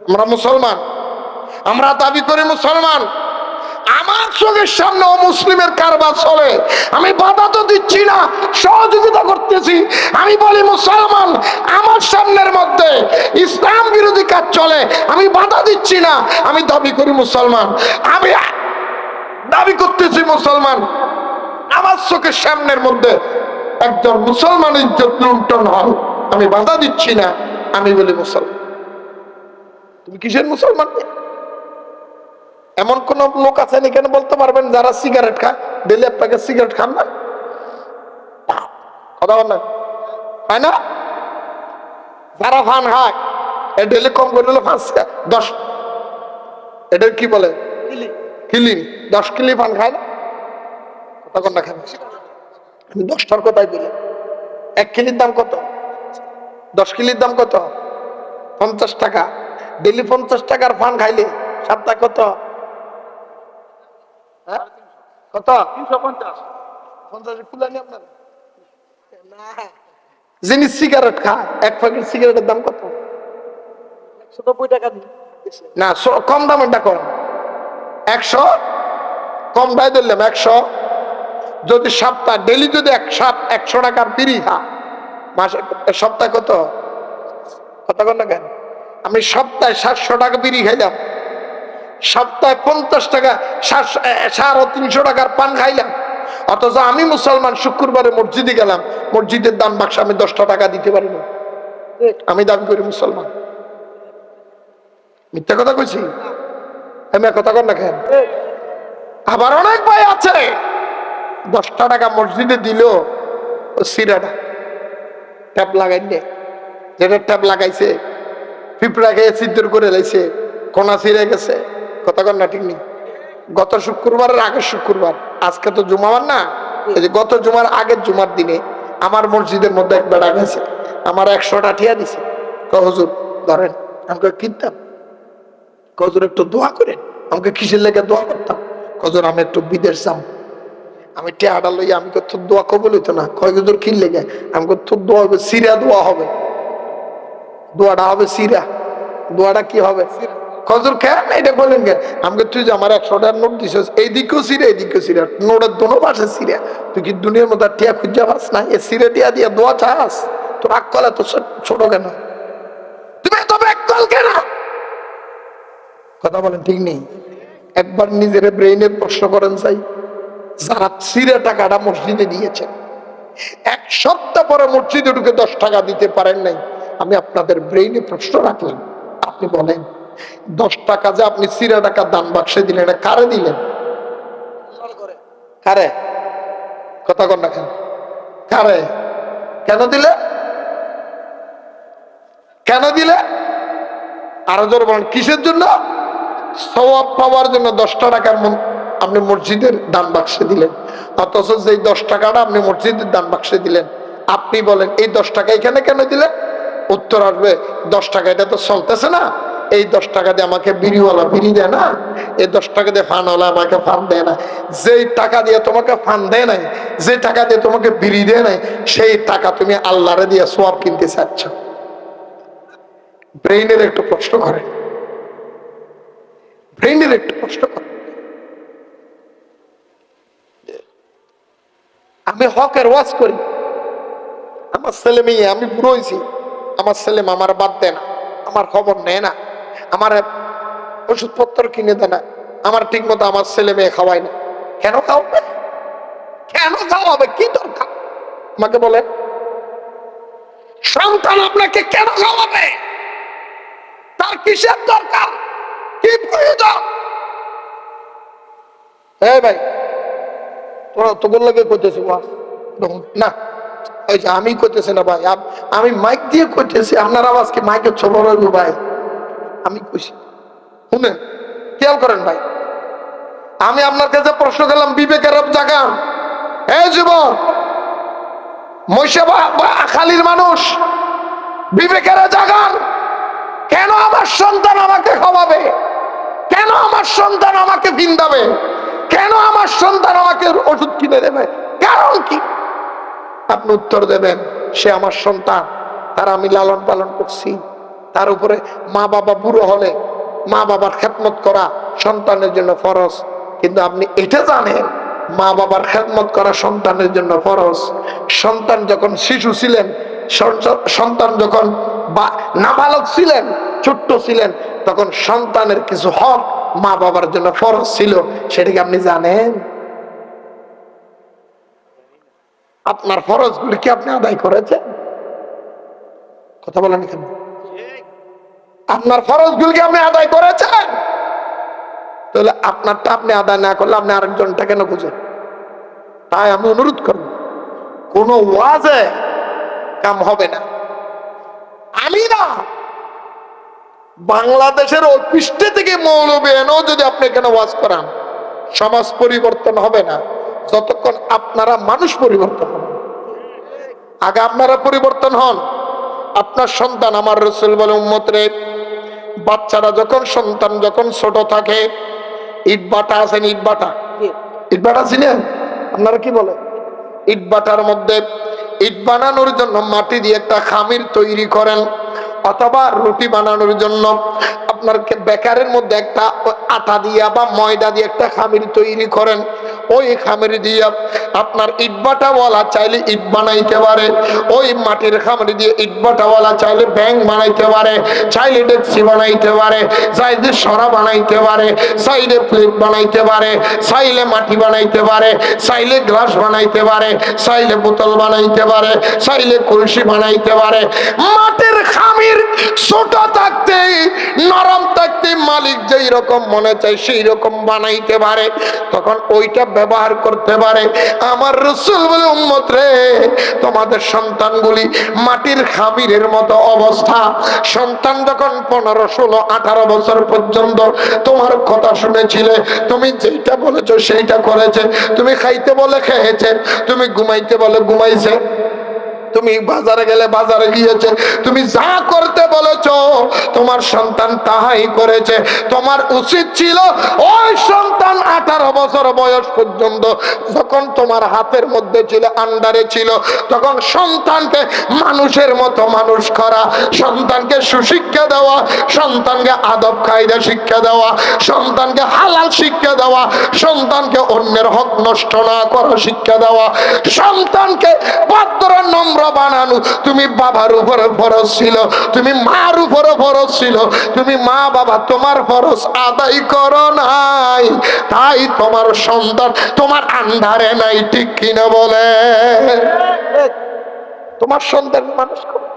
আমরা মুসলমান, আমরা দাবি করি মুসলমান। আমার চোখের সামনে অমুসলিমের কারবার চলে, আমি বাধা তো দিচ্ছি না, সহযোগিতা করতেছি। আমি বলি মুসলমান, আমার সামনের মধ্যে ইসলাম বিরোধী কাজ চলে, আমি বাধা দিচ্ছি না, আমি দাবি করি মুসলমান। আমি দাবি করতেছি মুসলমান। আমার চোখের সামনের মধ্যে একজন মুসলমান ইজ্জত লুণ্ঠন হয়, আমি বাধা দিচ্ছি না, আমি বলি মুসলমান। তুমি কিসের মুসলমান? এমন কোন লোক আছেন এখানে বলতে পারবেন যারা সিগারেট খায়? ডেলি আপনাকে সিগারেট খান না? কথা বল না, হয় না? যারা ফান খায় ডেলি কম করে হলো 5-10, এটা কি বলে কিলি, 10 কিলি পান খায় না? কথা কন না খায়? আমি 10টার কথাই বলি। 1 কিলির দাম কত? 10 কিলির দাম কত? 50 টাকা। ডেলি 50 টাকার পান খাইলে সপ্তাহ কত? কত? 350 ফুলানি আপনার। যিনি সিগারেট খায়, 1 প্যাকেট সিগারেটের দাম কত? 190 টাকা। না, কম দামের টা কম। 100 কম দায় ধরলাম 100। যদি সপ্তাহ ডেলি যদি 100 টাকার বিড়ি খা, মাসে সপ্তাহে কত? কথা কন না কেন? আমি সপ্তাহে 700 টাকা বিড়ি খাইলাম, সপ্তাহে 50 টাকা 350 টাকার পান খাইলাম, অথচ আমি মুসলমান শুক্রবারে মসজিদে গেলাম, মসজিদের দান বাক্সে আমি 10টা টাকা দিতে পারি না। আমি দাবি করি মুসলমান। মিথ্যা কথা কইছি? আমি কথা কর না কেন? আবার অনেক ভাই আছে 10টা টাকা মসজিদে দিল, ও সিরাটা ট্যাপ লাগাই দেয়, যেটা ট্যাপ লাগাইছে পিঁপড়া খেয়ে ছিদ্র করে লাইছে, কোনা ছিঁড়ে গেছে। কথা কর না ঠিক নেই? গত শুক্রবারের আগের শুক্রবার, আজকে তো জুমাবার না, এই যে গত জুমার আগের জুমার দিনে আমার মসজিদের মধ্যে এক বেড়া গেছে, আমার 100টা ঠিয়া দিছে। হুজুর ধরেন, আমাকে কিনতাম। হুজুর একটু দোয়া করেন। আমাকে কিসের লেগে দোয়া করতাম? হুজুর আমি একটু বিদেশ যাম, আমি টেহাটা লইয়া। আমি তোর দোয়া কবল হইতো না। কয় হুজুর কি লেগে? আমি তোর দোয়া হবে সিরা দোয়া হবে, দোয়াটা হবে সিরা। দোয়াটা কি হবে? হুজুর কেন এটা বলেন কেন? আমাকে তুই যে আমার 100টার নোট দিছিস, এই দিকেও সিরা এই দিকেও সিরা, নোটের দোনো পাশে সিরা, তুই কি দুনিয়ার মধ্যে টিয়া খুঁজা পাস না? এ সিরে টিয়া দিয়া দোয়া চাস? তোর আকল এত ছোট কেন? তুমি এত ব্যাককল কেন? কথা বলেন ঠিক নেই? একবার নিজের ব্রেইনে প্রশ্ন করেন চাই, যারা সিরে টাকাটা মসজিদে দিয়েছেন, 1 সপ্তাহ পরে মসজিদে ঢুকে 10 টাকা দিতে পারেন নাই। আমি আপনাদের ব্রেইনে প্রশ্ন রাখলাম, আপনি বলেন 10 টাকা যে আপনি সিরা টাকা দান বাক্সে দিলেন, এটা কারে দিলেন? কারে? কথা কর না কেন? কারে? কেন দিলে? কেন দিলে? আরো জোর বলেন, কিসের জন্য? সওয়াব পাওয়ার জন্য 10টা টাকার আপনি মসজিদের দান বাক্সে দিলেন, অথচ যেই 10 টাকাটা আপনি মসজিদের দান বাক্সে দিলেন, আপনি বলেন এই 10 টাকা এখানে কেন দিলেন? উত্তর আসবে, 10 টাকা এটা তো চলতেছে না, এই 10 টাকা দিয়ে আমাকে বিড়িওয়ালা বিড়ি দেয় না, এই 10 টাকা দিয়ে ফানওয়ালা আমাকে ফান দেয় না, যেই টাকা দিয়ে তোমাকে ফান দেয় নাই, যে টাকা দিয়ে তোমাকে বিড়ি দেয় নাই, সেই টাকা তুমি আল্লাহরে দিয়ে সোয়াব কিনতে চাচ্ছ। ব্রেইনের একটু প্রশ্ন করে, ব্রেইনের একটু প্রশ্ন করে। আমি হকের ওয়াজ করি, আমার ছেলে মেয়ে, আমি বুড়ো হয়েছি, আমার ছেলে আমার বাদ দেয় না, আমার খবর নেয় না, আমার ওষুধপত্র কিনে দেয় না, আমার ঠিক মতো আমার ছেলে মেয়ে খাওয়ায় না। কেন খাওয়াবে? কেন খাওয়াবে? কি দরকার আমাকে বলেন? সন্তান আপনাকে কেন খাওয়াবে? তার কিসের দরকার? কি প্রয়োজন? এই ভাই, তোরা তোর লাগে কইতেছি না, ওই যে আমি কইতেছি না ভাই, আমি মাইক দিয়ে কইতেছি, আপনার আওয়াজ কি মাইকের ছোট রইব ভাই? আমি কইছি, শুনেন, খেয়াল করেন ভাই, আমি আপনার কাছে প্রশ্ন করলাম, বিবেকের জাগান। এই যুবক, খালির মানুষ, বিবেকের জাগান। কেন আমার সন্তান আমাকে খাওয়াবে? কেন আমার সন্তান আমাকে বিন্দাবে? কেন আমার সন্তান আমাকে ওষুধ কিনে দেবে? কারণ কি? আপনি উত্তর দেবেন, সে আমার সন্তান, তার আমি লালন পালন করছি, তার উপরে মা বাবা বুড়ো হলে মা বাবার খেদমত করা সন্তানের জন্য ফরজ। কিন্তু আপনি এটা জানেন, মা বাবার খেদমত করা সন্তানের জন্য ফরজ। সন্তান যখন শিশু ছিলেন, সন্তান যখন নাবালক ছিলেন, ছোট্ট ছিলেন, তখন সন্তানের কিছু হক মা বাবার জন্য ফরজ ছিল, সেটাকে আপনি জানেন? আপনার ফরজগুলি কি আপনি আদায় করেছেন? কথা বলেন এখানে, আপনার ফরজগুলি কি আপনি আদায় করেছেন? তাহলে আপনারটা আপনি আদায় না করলে আপনি আরেকজনটা কেন খুঁজেন? তাই আমি অনুরোধ করব, কোন ওয়াজে কাম হবে না। আমি না, বাংলাদেশের ওই পৃষ্ঠে থেকে মৌলবী এনেও যদি আপনি এখানে ওয়াজ করান, সমাজ পরিবর্তন হবে না যতক্ষণ আপনারা মানুষ পরিবর্তন হবে। আগে আপনারা পরিবর্তন হন। আপনার সন্তান, আমার রাসূল বলে, উম্মত রে, বাচ্চারা যখন, সন্তান যখন ছোট থাকে, ইট বাটা আছেন, ইট বাটা, ইট বাটা ছিলেন আপনারা কি বলে? ইট বাটার মধ্যে ইট বানানোর জন্য মাটি দিয়ে একটা খামির তৈরি করেন, অথবা রুটি বানানোর জন্য আপনার বেকারের মধ্যে একটা আটা দিয়া বা ময়দা দিয়ে একটা খামির তৈরি করেন, ওই খামের দিয়ে আপনার ইটবাটাওয়ালা চাইলে ইট বানাইতে পারে, ওই মাটির খামের দিয়ে ইটবাটাওয়ালা চাইলে ব্যাংক বানাইতে পারে, চাইলে ডেক্সি বানাইতে পারে, চাইলে সরা বানাইতে পারে, চাইলে প্লেট বানাইতে পারে, চাইলে মাটি বানাইতে পারে, চাইলে গ্লাস বানাইতে পারে, চাইলে বোতল বানাইতে পারে, চাইলে কলসি বানাইতে পারে। মাটির খামির ছোট থাকতে নরম থাকতে মালিক যেই রকম মনে চায় সেই রকম বানাইতে পারে, তখন ওইটা ব্যবহার করতে পারে। আমার রাসূল বলে, উম্মত রে, তোমাদের সন্তানগুলি মাটির খামিরের মতো অবস্থা। সন্তান যখন 15, 16, 18 বছর পর্যন্ত তোমার কথা শুনেছিলে, তুমি যেটা বলেছো সেইটা করেছে, তুমি খাইতে বলে খেয়েছে, তুমি ঘুমাইতে বলে ঘুমাইছে, তুমি বাজারে গেলে বাজারে গিয়েছে, তুমি যা করতে বলেছো তোমার সন্তান তাহাই করেছে। তোমার উচিত ছিল ওই সন্তান 18 বছর বয়স পর্যন্ত যখন তোমার হাতের মধ্যে ছিল, আন্ডারে ছিল, তখন সন্তানকে মানুষের মতো মানুষ করা, সন্তানকে সুশিক্ষা দেওয়া, সন্তানকে আদব কায়দা শিক্ষা দেওয়া, সন্তানকে হালাল শিক্ষা দেওয়া, সন্তানকে অন্যের হক নষ্ট না করা শিক্ষা দেওয়া, সন্তানকে ভদ্র নম্র বানানো। তুমি বাবার উপরে ফরজ ছিল, তুমি মার উপরে ফরজ ছিল, তুমি মা বাবা তোমার ফরজ আদায় করো নাই, তাই তোমার সন্তান তোমার আন্ডারে নাই। ঠিক কিনা বলে? তোমার সন্তান মানুষ করো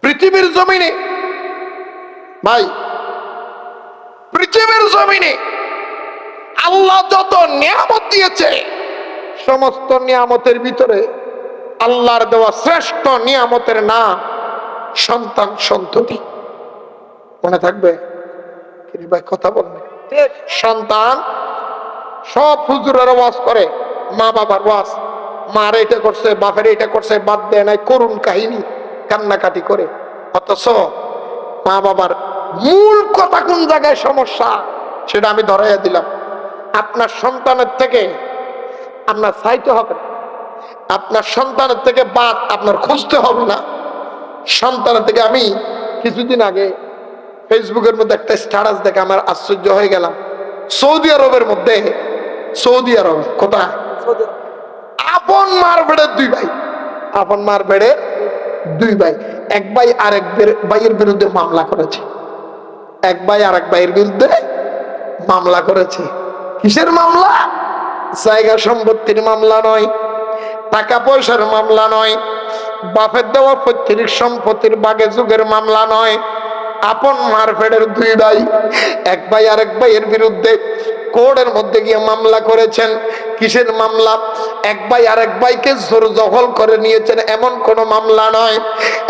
পৃথিবীর জমিনে। ভাই, পৃথিবীর জমিনে আল্লাহ যত নিয়ামত দিয়েছে, সমস্ত নিয়ামতের ভিতরে আল্লাহর দেওয়া শ্রেষ্ঠ নিয়ামতের নাম সন্তান সন্ততি। মনে থাকবে? ভাই কথা বলবে। সন্তান সব হুজুরের ওয়াজ করে, মা বাবার ওয়াজ, মার এটা করছে, বাপের এটা করছে, বাদ দেয় নাই, করুণ কাহিনী, কান্নাকাটি করে। অথচ মা বাবার মূল কথা কোন জায়গায় সমস্যা সেটা আমি ধরাইয়া দিলাম। আপনার সন্তানের থেকে আপনার চাইতে হবে না, আপনার সন্তানের থেকে বাদ আপনার খুঁজতে হবে না। সন্তানের থেকে আমি কিছুদিন আগে ফেসবুকের মধ্যে একটা স্ট্যাটাস দেখে আমার আশ্চর্য হয়ে গেলাম। সৌদি আরবের মধ্যে, সৌদি আরবে কোথায়, আপন মার বেড়ে 2 ভাই, আপন মার বেড়ে 2 ভাই, এক ভাই আরেক ভাইয়ের বিরুদ্ধে মামলা করেছে, এক ভাই আরেক ভাইয়ের বিরুদ্ধে মামলা করেছে। কিসের মামলা? জায়গা সম্পত্তির মামলা নয়, টাকা পয়সার মামলা নয়, বাপের দেওয়া পৈতৃক সম্পত্তির বাগে যুগের মামলা নয়। আপন মারফেডের 2 ভাই, এক ভাই আরেক ভাইয়ের বিরুদ্ধে কোর্টের মধ্যে গিয়ে মামলা করেছেন। কিসের মামলা? এক ভাই আরেক ভাইকে জোর জহল করে নিয়েছেন এমন কোন মামলা নয়।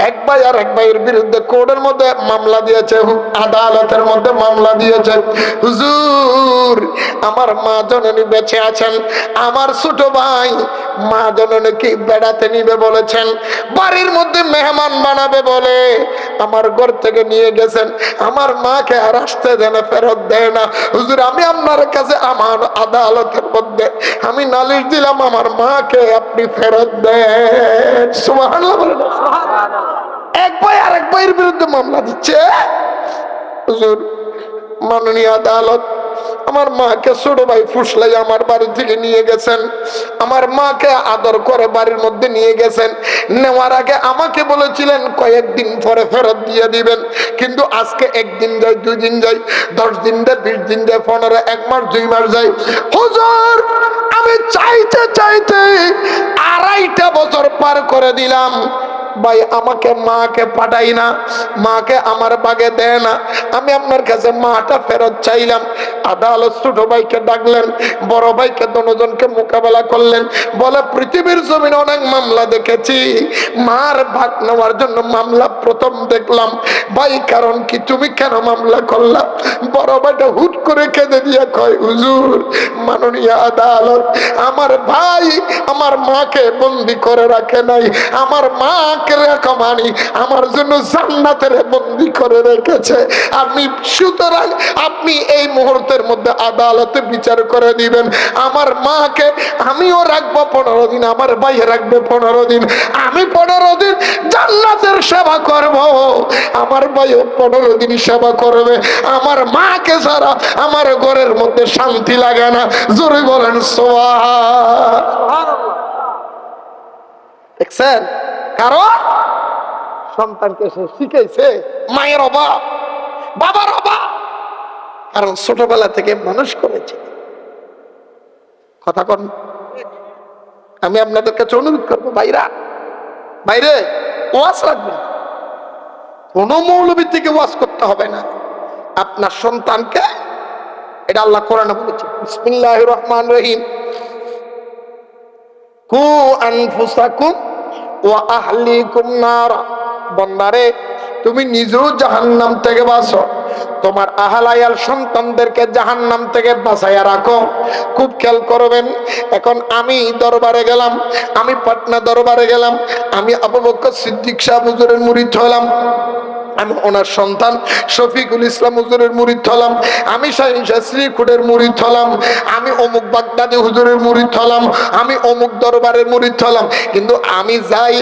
এক ভাই আরেক ভাইয়ের বিরুদ্ধে কোর্টের মধ্যে মামলা দিয়েছে, আদালতের মধ্যে মামলা দিয়েছে, হুজুর আমার মা জননী বেঁচে আছেন, আমার ছোট ভাই মা জননীকে বেড়াতে নিবে বলেছেন, বাড়ির মধ্যে মেহমান বানাবে বলে আমার ঘর থেকে নিয়ে গেছেন, আমার মাকে আর আসতে দেন, ফেরত দেয় না। হুজুর আমি আপনার কাছে আমার আদালতের মধ্যে আমি নালিশ দিলাম, আমার মাকে আপনি ফেরত দেন। সুবহানাল্লাহ। এক ভাই আরেক ভাইয়ের বিরুদ্ধে মামলা দিচ্ছে। হুজুর মাননীয় আদালত আমার মাকে ছোট ভাই ফুসলাই আমার বাড়ি থেকে নিয়ে গেছেন, আমার মাকে আদর করে বাড়ির মধ্যে নিয়ে গেছেন, নেওয়ার আগে আমাকে বলেছিলেন কয়েকদিন পরে ফেরত দিয়ে দিবেন, কিন্তু আজকে 1 দিন যায়, 2 দিন যায়, 10 দিন যায়, 20 দিন যায়, 15, 1 মাস, 2 মাস যায়। হুজুর আমি চাইতে চাইতে 2.5 বছর পার করে দিলাম, ভাই আমাকে মাকে পাঠাই না, মাকে আমার বাগে দেয় না, আমি আপনার কাছে মাটা ফেরত চাইলাম। আদালত ছোট ভাইকে ডাকলেন, বড় ভাইকে, দুজনকে মোকাবেলা করলেন, বলে পৃথিবীর জমিনে অনেক মামলা দেখেছি, মার ভাগ নেওয়ার জন্য মামলা প্রথম দেখলাম। ভাই কারণ কি, তুমি কেন মামলা করলা? বড় ভাইটা হুট করে কেঁদে দিয়ে কয়, হুজুর মাননীয় আদালত আমার ভাই আমার মাকে বন্দি করে রাখে নাই, আমার মা মানি আমার জন্য জান্নাতের বন্দী করে রেখেছে। আপনি সুতরাং আপনি এই মুহূর্তের মধ্যে আদালতে বিচার করে দিবেন, আমার মাকে আমিও রাখবো 15 দিন, আমার ভাই রাখবে 15 দিন, আমি 15 দিন জান্নাতের সেবা করব, আমার ভাইও 15 দিন সেবা করবে। আমার মাকে ছাড়া আমার ঘরে ঘরের মধ্যে শান্তি লাগে না। জোরে বলেন সুবহানাল্লাহ। দেখছেন, কারণ সন্তানকে সে শিখাইছে মায়ের অভাব, বাবার অভাব, কারণ ছোটবেলা থেকে মানুষ করেছে। কথা কন। আমি আপনাদের কাছে অনুরোধ করবো, ভাইরা, বাইরে ওয়াজ রাখবেন, কোন মৌলবী থেকে ওয়াজ করতে হবে না। আপনার সন্তানকে, এটা আল্লাহ কোরআনে বলেছে, বিসমিল্লাহির রহমানির রহিম, কু আনফুসাকুম ওয়া আহলিকুম নারা। বান্দারে, তুমি নিজেও জাহান্নাম থেকে বাঁচো, তোমার আহলায়াল সন্তানদেরকে জাহান্নাম থেকে বাঁচাইয়া রাখো। খুব খেয়াল করবেন। এখন আমি দরবারে গেলাম, আমি পাটনা দরবারে গেলাম, আমি আবু বকর সিদ্দিক সাহেব হুজুরের মুরিদ হলাম, আমি ওনার সন্তান শফিকুল ইসলাম হুজুরের মুরিদ হলাম, আমি শাহীন শাহ শ্রীকুটের মুরিদ হলাম, আমি অমুক বাগদাদি হুজুরের মুরিদ হলাম, আমি অমুক দরবারের মুরিদ হলাম। কিন্তু আমি যাই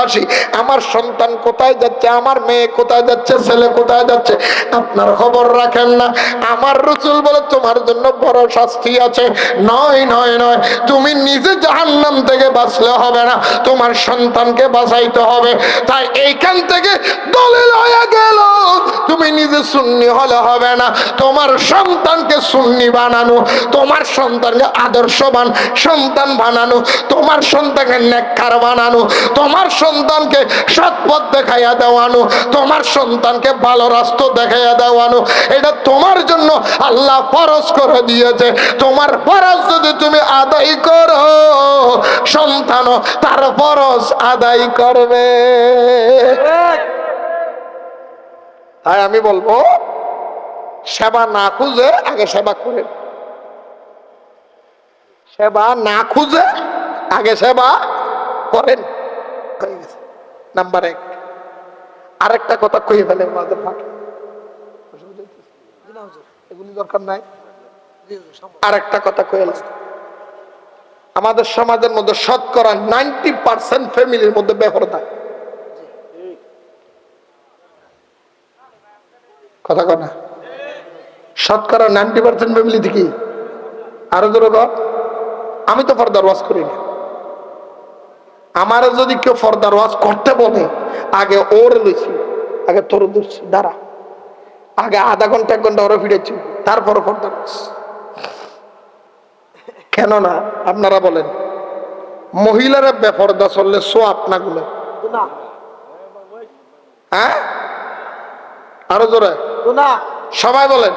আসি, আমার সন্তান কোথায় যাচ্ছে, আমার মেয়ে কোথায় যাচ্ছে, ছেলে কোথায় যাচ্ছে, আপনার খবর রাখেন না। আমার রাসূল বলে তোমার জন্য বড় শাস্তি আছে। নয়, তুমি নিজে জাহান্নাম থেকে বাঁচলে হবে না, তোমার সন্তানকে বাঁচাইতে হবে। তাই এইখান থেকে দলিল হয়ে গেল, তুমি নিজে সুন্নি হলে হবে না, তোমার সন্তানকে সুন্নি বানানো, তোমার সন্তানকে আদর্শবান সন্তান বানানো, তোমার সন্তানকে নেককার বানানো, তোমার সন্তানকে সৎ পথ দেখাইয়া দেওয়ানো, তোমার সন্তানকে ভালো রাস্তা দেখাইয়া দেওয়ানো, এটা তোমার জন্য আল্লাহ ফরজ করে দিয়েছে। তোমার ফরজ যদি তুমি আদায় করো, সন্তানও তার ফরজ আদায় করবে। তাই আমি বলবো, সেবা না খুঁজে আগে সেবা করেন, সেবা না খুঁজে আগে সেবা করেন। নাম্বার 1। আরেকটা কথা কইয়ে ফেলে আমাদের ফাঁকে, এগুলি দরকার নাই। আরেকটা কথা কইলাম, আমাদের সমাজের মধ্যে শতকরা 90% ফ্যামিলির মধ্যে বেপরদা। কথা কথা শতকরা 90% ফ্যামিলি থেকে। আরো ধরো, আমি তো ফর্দার ওয়াজ করি না, আমারও যদি কেউ ফর্দার ওয়াজ করতে বলে, আগে ওরে লইছি, আগে তোর ধরছি দাঁড়া, আগে আধা ঘন্টা 1 ঘন্টা ওরে ফিরেছি, তারপরে ফর্দার ওয়াজ। কেন না আপনারা বলেন, মহিলারা বেপরদা চললে সোয়াব না গুলো? হ্যাঁ, আরো জোরে সবাই বলেন,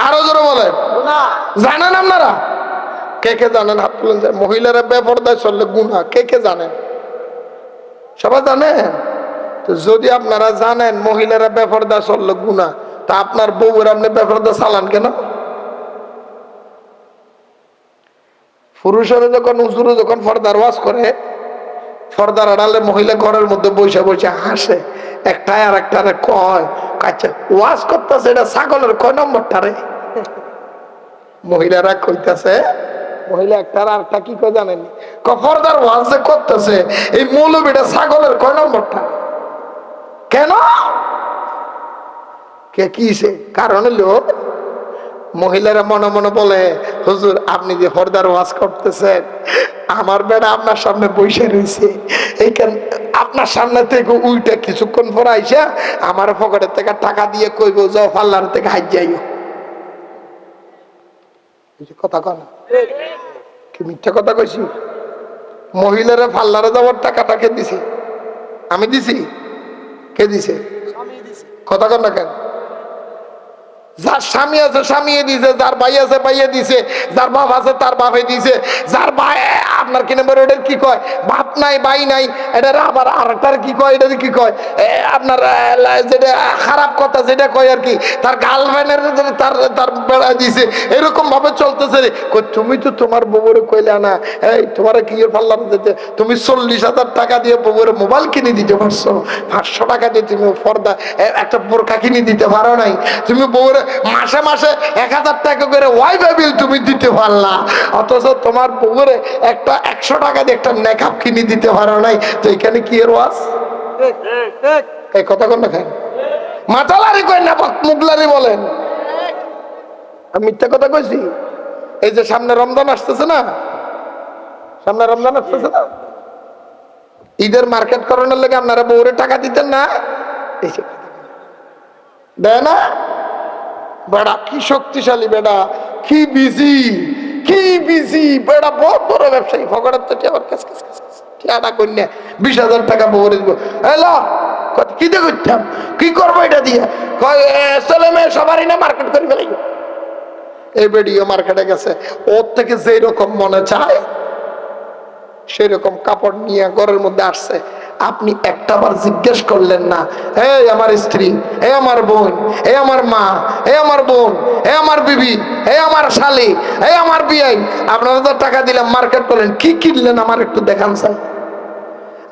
আরো জোরে বলেন। জানেন আপনারা? কে কে জানেন? হাত তুলেন। মহিলারা বেপরদায় চললে গুনাহ, কে কে জানেন? সবাই জানেন? তো যদি আপনারা জানেন মহিলারা বেপরদা চললে গুনাহ, তা আপনার বউয়ের আপনি বেপরদা চালান কেন? পুরুষেরা যখন হুজুরে যখন ফর্দার ওয়াজ করে, ফর্দার আড়ালে মহিলা ঘরের মধ্যে বসে বসে হাসে, একটাই আর একটারে কয়, আচ্ছা ওয়াজ করতেছে এটা ছাগলের কয় নম্বরটা রে? মহিলারা কইতাছে, মহিলা একটার আরেকটা কি কয় জানেন? ফর্দার ওয়াজ যে করতেছে এই মৌলবীটা ছাগলের কয় নম্বরটা? কেন? কে কিছে? কারণ হলো মহিলারা মনে মনে বলে, হুজুর আপনি যে ফর্দার ওয়াজ করতেছেন, আমার বেড়া আপনার সামনে বসে রয়েছে, এইখান আপনার সামনে থেকে উইটা কিছুক্ষণ পর আইসা আমার পকেটের থেকে টাকা দিয়ে কইব যাও পাল্লার থেকে হাজ যাইও। কথা কন কি মিথ্যা কথা কইছি? মহিলারা পাল্লারে যাওয়ার টাকাটা কে দিছে? আমি দিছি? কে দিছে? কথা কন না কেন? যার স্বামী আছে স্বামী দিছে, যার ভাই আছে ভাইয়ে দিছে, যার বাপ আছে তার বাপে দিছে, যার ভাই আপনার কিনে বলে ওটার কি কয় বাপ নাই ভাই নাই, এটার আবার আরেকটার কি কয়, এটার কি কয় আপনার যেটা খারাপ কথা যেটা কয় আর কি, তার গার্লফ্রেন্ডের তার তার বেড়া দিছে, এরকম ভাবে চলতেছে। তুমি তো তোমার বউরে কইলা না, এই তোমার কি পারলাম যেতে, তুমি 40,000 টাকা দিয়ে বউরে মোবাইল কিনে দিতে পারছো, 500 টাকা দিয়ে তুমি পর্দা একটা বোরকা কিনে দিতে পারো নাই, তুমি বউরে মাসে মাসে 1000 টাকা করে ওয়াইফাই বিল তুমি দিতে পারলা, অথচ তোমার বউরে একটা 100 টাকা দিয়ে একটা মেকআপ কিনে দিতে পারো নাই। তো এখানে কি এর ওয়াজ? এই কথা কোন খান মাতালারি কই না মুগলারি বলেন? আমি মিথ্যা কথা কইছি? এই যে সামনে রমজান আসতেছে না, সামনে রমজান আসতেছে না, ঈদের মার্কেট করানোর লেগে আপনারা বউরে টাকা দিতেন না? দেয় না? বেড়া কি শক্তিশালী, বেড়া কি বিজি, কি বিজি বেড়া, বহুত বড় ব্যবসায়ী। ফকড়ার তো আবার কাজ কাজ কাজ টাকা কন্যা 20,000 টাকা বউরে দিব। এলো কি দিয়ে করতাম, কি করবো এটা দিয়ে? ছেলে মেয়ে সবারই না মার্কেট করে ফেলাই। এই বেডিও মার্কেটে গেছে, ওর থেকে যেই রকম মনে চায় সেই রকম কাপড় নিয়ে ঘরের মধ্যে আসছে। আপনি একটাবার জিজ্ঞেস করলেন না, এই আমার স্ত্রী, এই আমার বোন, এই আমার মা, এই আমার বোন, এই আমার বিবি, এই আমার শালি, এই আমার বিয়াই, আপনারা তো টাকা দিলাম মার্কেট করলেন, কি কিনলেন আমার একটু দেখান চাই।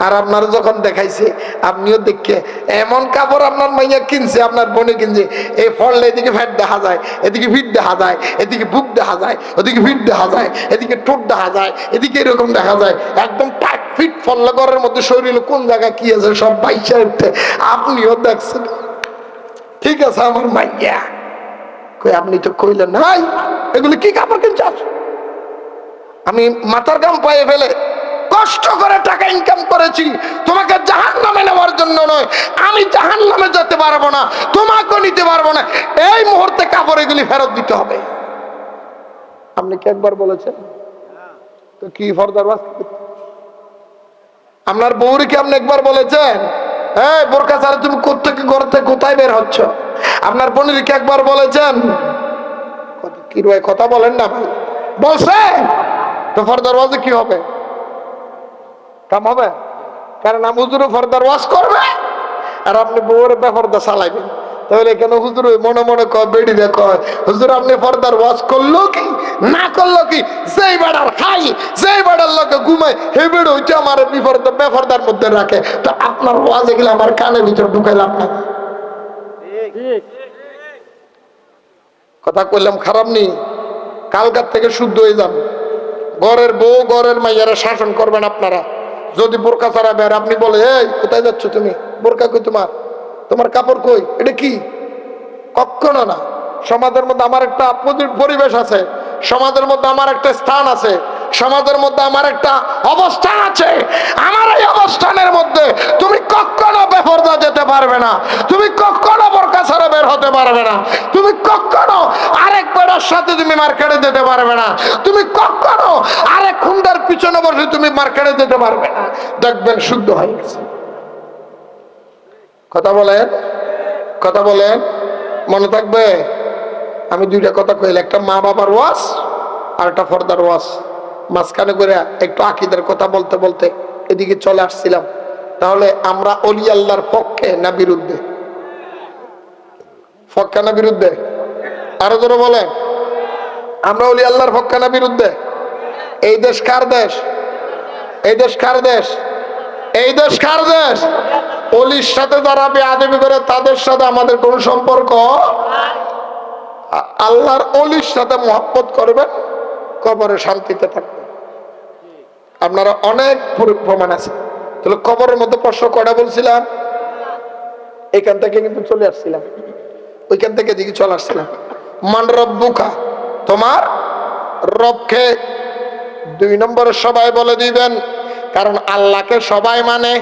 আর আপনার যখন দেখাইছে আপনিও দেখে এমন কাপড় আপনার মাইয়া কিনছে, আপনার বোনে কিনছে, এই ফলটা এদিকে ফ্যাট দেখা যায়, এদিকে ফিট দেখা যায়, এদিকে বুক দেখা যায়, ওদিকে ফিট দেখা যায়, এদিকে ঠোঁট দেখা যায়, এদিকে এরকম দেখা যায়, একদম টাইট ফিট ফল ঘরের মধ্যে শরীরে কোন জায়গায় কি আছে সব বাইশা উঠতে আপনিও দেখছেন। ঠিক আছে আমার মাইয়া কই, আপনি তো কইলেন নাই এগুলি কি কাপড় কিনছাস? আমি মাথার গাম পায়ে ফেলে কষ্ট করে টাকা ইনকাম করেছি, তোমাকে জাহান্নামে নেওয়ার জন্য নয়। আমি জাহান্নামে যেতে পারবো না, তোমাকেও নিতে পারবো না। এই মুহূর্তে কাপড় এগুলি ফেরত দিতে হবে। আপনি কি একবার বলেছেন? তো কি ফর্দার ওয়াজ? আপনার বউরে কি আপনি একবার বলেছেন, এই বোরকা ছাড়া তুমি কোত্থেকে ঘর থেকে কোথায় বের হচ্ছ? আপনার বোনের কি একবার বলেছেন? কি ভাই কথা বলেন না ভাই, বলছে তো ফর্দার ওয়াজে কি হবে? কাম হবে? কারণ হুজুর ফর্দার ওয়াজ করবে আর আপনি বউরে বেফর্দা চালাইবেন, তাহলে কেন হুজুর মনে মনে কয়, বেড়ি দিয়ে কয়, হুজুর আপনি ফর্দার ওয়াজ করলো কি না করলো কি, যেই বেড়ার খাই, যেই বেড়ার লোকে ঘুমায়, হে বেড়ে হইতে আমার বেফর্দার মধ্যে রাখে। তো আপনার ওয়াজ এগুলো আমার কানের ভিতরে ঢুকাইলাম না। কথা কইলাম খারাপ নেই, কালকার থেকে শুদ্ধ হয়ে যান। ঘরের বউ ঘরের মাইয়ারা শাসন করবেন আপনারা। যদি বোরকা ছাড়া বের, আপনি বলে এই কোথায় যাচ্ছ তুমি, বোরকা কই তোমার, তোমার কাপড় কই, এটা কি? কখনো না। সমাজের মধ্যে আমার একটা পরিবেশ আছে, সমাজের মধ্যে আমার একটা স্থান আছে, সমাজের মধ্যে আমার একটা অবস্থান আছে। আমার এই অবস্থানের মধ্যে তুমি কখনো বেপরদা যেতে পারবে না, তুমি কখনো বোরকা ছাড়া বের হতে পারবে না, তুমি কখনো আরেক বেড়ার সাথে তুমি মার্কেটে যেতে পারবে না, তুমি কখনো আরেক খুন্ডার পিছনে বসে তুমি মার্কেটে যেতে পারবে না। দেখবেন শুদ্ধ হয়ে গেছে। কথা বলেন, কথা বলেন, মনে থাকবে। আমি দুইটা কথা কইলে, একটা মা বাবার ওয়াজ আর একটা ফর্দার ওয়াজ। মাঝখানে করে একটু আকীদার কথা বলতে বলতে এদিকে চলে আসছিলাম। তাহলে আমরা অলি আল্লাহর পক্ষে না বিরুদ্ধে? পক্ষে না বিরুদ্ধে? আরো জোরে বলেন, আমরা অলি আল্লাহর পক্ষে না বিরুদ্ধে? এই দেশ কার দেশ? এই দেশ কার দেশ? এই দেশ কার দেশ? অলির সাথে যারা বেয়াদবি করে তাদের সাথে আমাদের কোন সম্পর্ক? আল্লাহর অলির সাথে মহব্বত করবেন, কবরে শান্তিতে থাকবেন। আপনারা অনেক প্রমাণ আছে। তাহলে কবরের মধ্যে প্রশ্ন কটা বলছিলাম? এখান থেকে কিন্তু চলে আসছিলাম, ওইখান থেকে দিকে চলে আসছিলাম। মান রব্বুকা, তোমার রবকে 2 নম্বরে সবাই বলে দিবেন। কারণ আল্লাহকে সবাই মানে,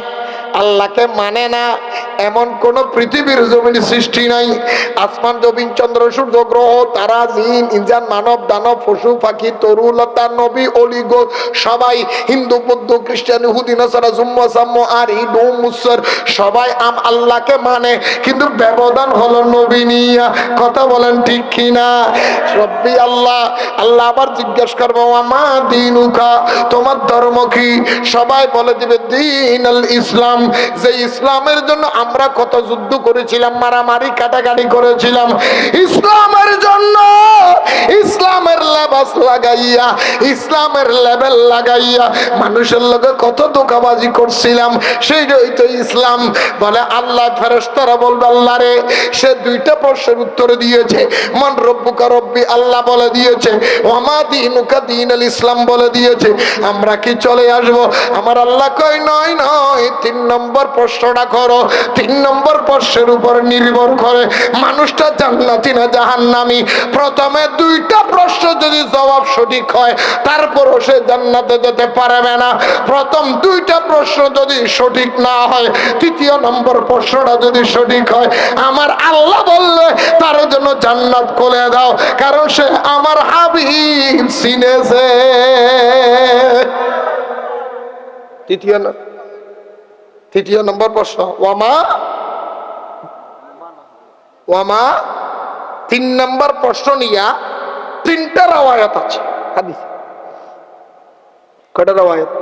আল্লাহকে মানে না এমন কোন পৃথিবীর জমিনে সৃষ্টি নাই। আসমান জমিন চন্দ্র সূর্য গ্রহ তারা জিন ইনসান মানব দানব পশু পাখি তরু লতা নবী অলি গো সবাই, হিন্দু বৌদ্ধ খ্রিস্টান ইহুদি নাসারা জুম্মা সাম্ম আর ইদু মুসর সবাই আল্লাহকে মানে, কিন্তু ব্যবধান হলো নবী নিয়া। কথা বলেন ঠিক কিনা? রব্বি আল্লাহ। আল্লাহ আবার জিজ্ঞেস করবো আমা দিনুকা, তোমার ধর্ম কি? সবাই বলে দিবে দিন আল ইসলাম। যে ইসলামের জন্য আমরা কত যুদ্ধ করেছিলাম, মারামারি কাটাকাটি করেছিলাম, ইসলামের জন্য, ইসলামের লেবাস ক্লাস লাগাইয়া, ইসলামের লেভেল লাগাইয়া মানুষের লগে কত ধোঁকাবাজি করছিলাম, সেইটাই তো ইসলাম। বলে আল্লাহ, ফেরেশতারা বলবে আল্লাহ রে, সে দুইটা প্রশ্নের উত্তর দিয়েছে। মান রব্বুকা রব্বি, আল্লাহ বলে দিয়েছে। ওয়ামা দীনুকা দীনুল ইসলাম বলে দিয়েছে। আমরা কি চলে আসব? আমার আল্লাহ কই নয় নয়, 3 নম্বর প্রশ্নটা করো। 3 নম্বর প্রশ্নের উপর নির্ভর করে মানুষটা জান্নাতি না জাহান্নামী। প্রথমে 2টা প্রশ্ন যদি জবাব সঠিক হয়, তারপরও সে জান্নাতে যেতে পারবে না। প্রথম 2টা প্রশ্ন যদি সঠিক না হয়, 3য় নম্বর প্রশ্নটা যদি সঠিক হয়, আমার আল্লাহ বললে তার জন্য জান্নাত খুলে দাও, কারণ সে আমার হাবিব চিনেছে। তৃতীয় নম্বর প্রশ্ন, ওয়ামা 3 নম্বর প্রশ্ন নিয়া 3টা রাওয়ায়াত আছে হাদিস। কয়টা রাওয়ায়াত?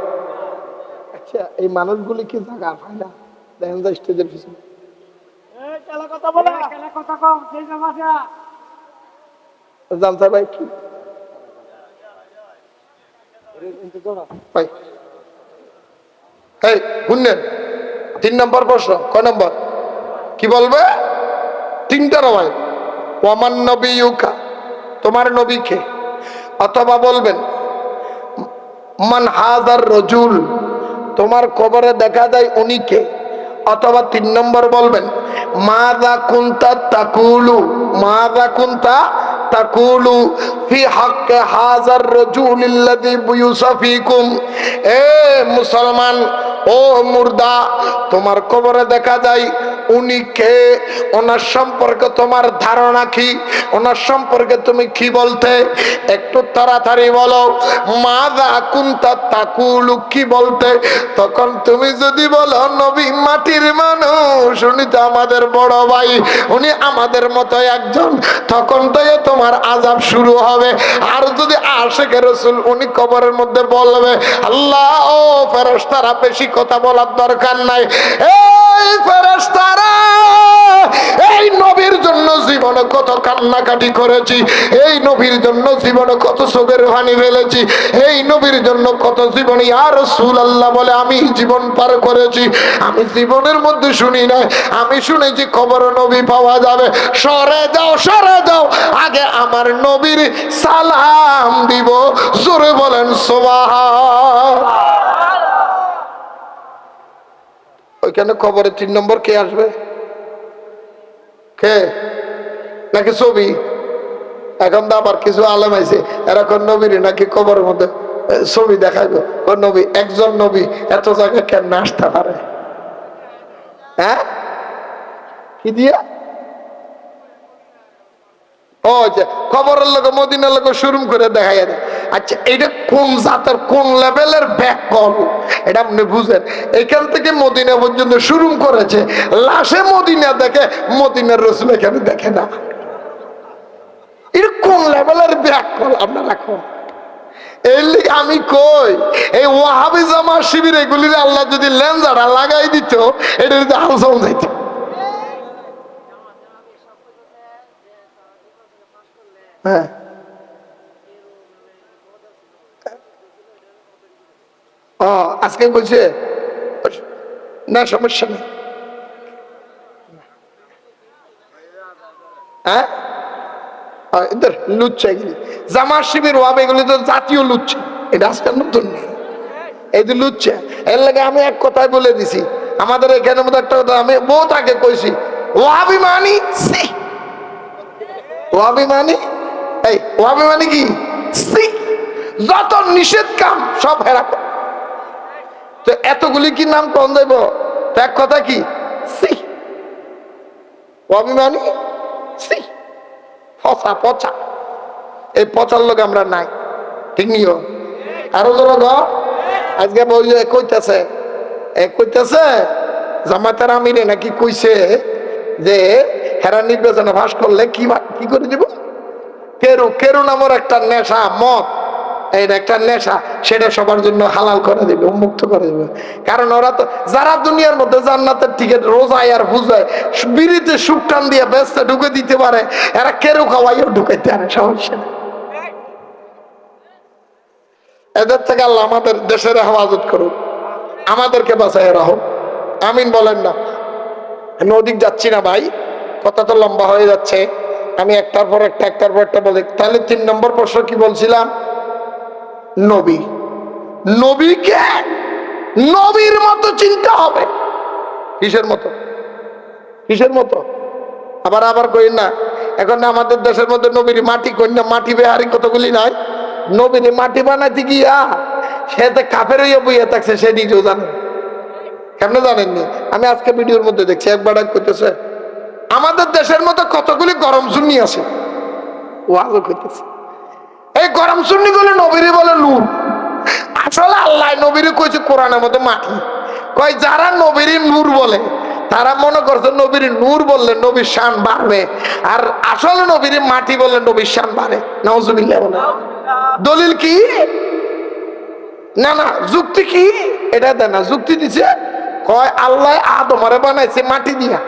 আচ্ছা, এই মানুষগুলি কি জায়গা পায় না? দেখেন তো স্টেজের পিছনে জানতে ভাই কি শুনলেন? 3 নম্বর প্রশ্ন কয় নম্বর? কি বলবে? 3টা রাওয়ায়াত। ওয়ামান নবিয়ুকা, তোমার নবীকে। অথবা বলবেন মান হাজার রজুল, তোমার কবরে দেখা যায় উনি কে। অথবা 3 নম্বর বলবেন মাযা কুনতা তাকুলু, মাযা কুনতা তাকুলু ফি হাক্কি হাজার রাজুলিল্লাযী বুয়ুসা ফীকুম। এ মুসলমান, ও মুর্দা, তোমার কবরে দেখা যায় উনি কে, ওনার সম্পর্কে তোমার ধারণা কি, ওনার সম্পর্কে তুমি কি বলতে? একটু তাড়াতাড়ি বলো। মাযা কুনতা তাকুলু, কি বলতে? তখন তুমি যদি বলো নবী মাটির মানুষ, উনি তো আমাদের বড় ভাই, উনি আমাদের মতো একজন, তখন তো তোমার আযাব শুরু হবে। আর যদি আশিকে রাসূল, উনি কবরের মধ্যে বলবে আল্লাহ, ও ফেরেশতারা, বেশি কথা বলার দরকার নাই। এই ফেরেশতারা, এই নবীর জন্য জীবনে কত কান্নাকাটি করেছি, এই নবীর জন্য জীবনে কত চোখের পানি ফেলেছি, এই নবীর জন্য কত জীবন ইয়া রাসূলুল্লাহ বলে আমি জীবন পার করেছি। আমি জীবনের মধ্যে শুনি না, আমি শুনেছি কবরে নবী পাওয়া যাবে। সরে যাও, সরে যাও, আগে আমার নবীর সালাম দিব। জোরে বলেন সুবহানাল্লাহ। ওইখানে কবরে 3 নম্বর কে আসবে? কে? নাকি ছবি? এখন তো আবার কিছু আলেম আইছে, এরকম নবীর নাকি কবরের মধ্যে ছবি দেখাইবে। ও নবী, একজন নবী এত জায়গায় কেন আসতে পারে? হ্যাঁ, কি দিয়া? ও যে কবরের লোক মদিনার লোক শুরু করে দেখাই দেয়। আচ্ছা, এটা কোন জাতের, কোন লেভেলের ব্যাকল, এটা আপনি বুঝেন। এখান থেকে মদিনা পর্যন্ত শুরু করেছে, লাশে মদিনা দেখে, মদিনার রাসূল এখানে দেখে না। এটা কোন লেভেলের ব্যাকল আপনারা কোন? আমি কই, এই ওয়াহাবি জামাত শিবির এগুলির আল্লাহ যদি লেন্সারা লাগাই দিত, এটা যদি আলোচনা যাইত। হ্যাঁ, ও আজকে বলছে না, সমস্যা নেই। হ্যাঁ, এদের লুচ্চা এগুলি জামাত শিবির ওয়াহাবি, এগুলি তো জাতীয় লুচ্চা, এটা আজকাল নতুন নেই। এই যে লুচ্চা, এর লাগে আমি এক কথায় বলে দিছি, আমাদের এখানে মধ্যে একটা কথা আমি বহুত আগে কইছি, ওয়াহাবি মানি সি, ওয়াহাবি মানি, এই ওয়াহাবি মানি কি সি, যত নিষেধ কাম সব হেরা। তো এতগুলি কি নাম কম দেব? তো এক কথা কি সি, ওয়াহাবি মানি সি, পচা পচা। এই পচার লোক আমরা নাই, ঠিক নিও। আরো ধরো গ আজকে কইতেছে, কইতেছে জামাতের আমিরে নাকি কইছে যে হেরা নির্বাচনে ভাস করলে কি করে দিব, কেরু, কেরু নামের একটা নেশা, মদ, এটা একটা নেশা, সেটা সবার জন্য হালাল করে দিবে, উন্মুক্ত করে দিবে। কারণ ওরা তো, যারা দুনিয়ার মধ্যে জান্নাতের টিকিট রোজায় আর বুঝায় বিড়িতে সুখ টান দিয়ে ব্যস্ত ঢুকে দিতে পারে, এরা কেরু খাওয়াইও ঢুকাইতে পারে, সমস্যা নেই। এদের থেকে আল্লাহ আমাদের দেশের হেফাজত করুক, আমাদেরকে বাঁচায় রাখো, আমিন বলেন না। আমি ওদিক যাচ্ছি না ভাই, কথা তো লম্বা হয়ে যাচ্ছে, আমি একটার পর একটা বলি। তাহলে 3 নম্বর প্রশ্ন কি বলছিলাম? নবী, নবীকে নবীর মতো চিন্তা হবে। কিসের মতো? কিসের মতো? আবার আবার কই না, এখন আমাদের দেশের মধ্যে নবীর মাটি কন্যা মাটি বেহারি কতগুলি নাই, নবীর মাটি বানাইতে গিয়া সে কাফের হইয়া বইয়া থাকছে, সে নিজেও জানে। কেমনে জানেননি? আমি আজকে ভিডিওর মধ্যে দেখছি, একবার কইতেছে আমাদের দেশের মধ্যে কতগুলি গরম সুন্নি আছে, ওয়াজও কইতেছে এই গরম সুন্নি গুলো নবীরে বলে নূর। আসলে আল্লাহ নবীরে কইছে কোরআনের মধ্যে মাটি, কয় যারা নবীর নূর বলে তারা মনে করছে নবীর নূর বললে নবীর শান বাড়বে, আর আসলে নবীর মাটি বললে নবীর শান বাড়ে। নাউজুবিল্লাহ বলে। দলিল কি? না না, যুক্তি কি? এটা দেয় না, যুক্তি দিছে কয় আল্লাহ আদমরে বানাইছে মাটি দিয়া।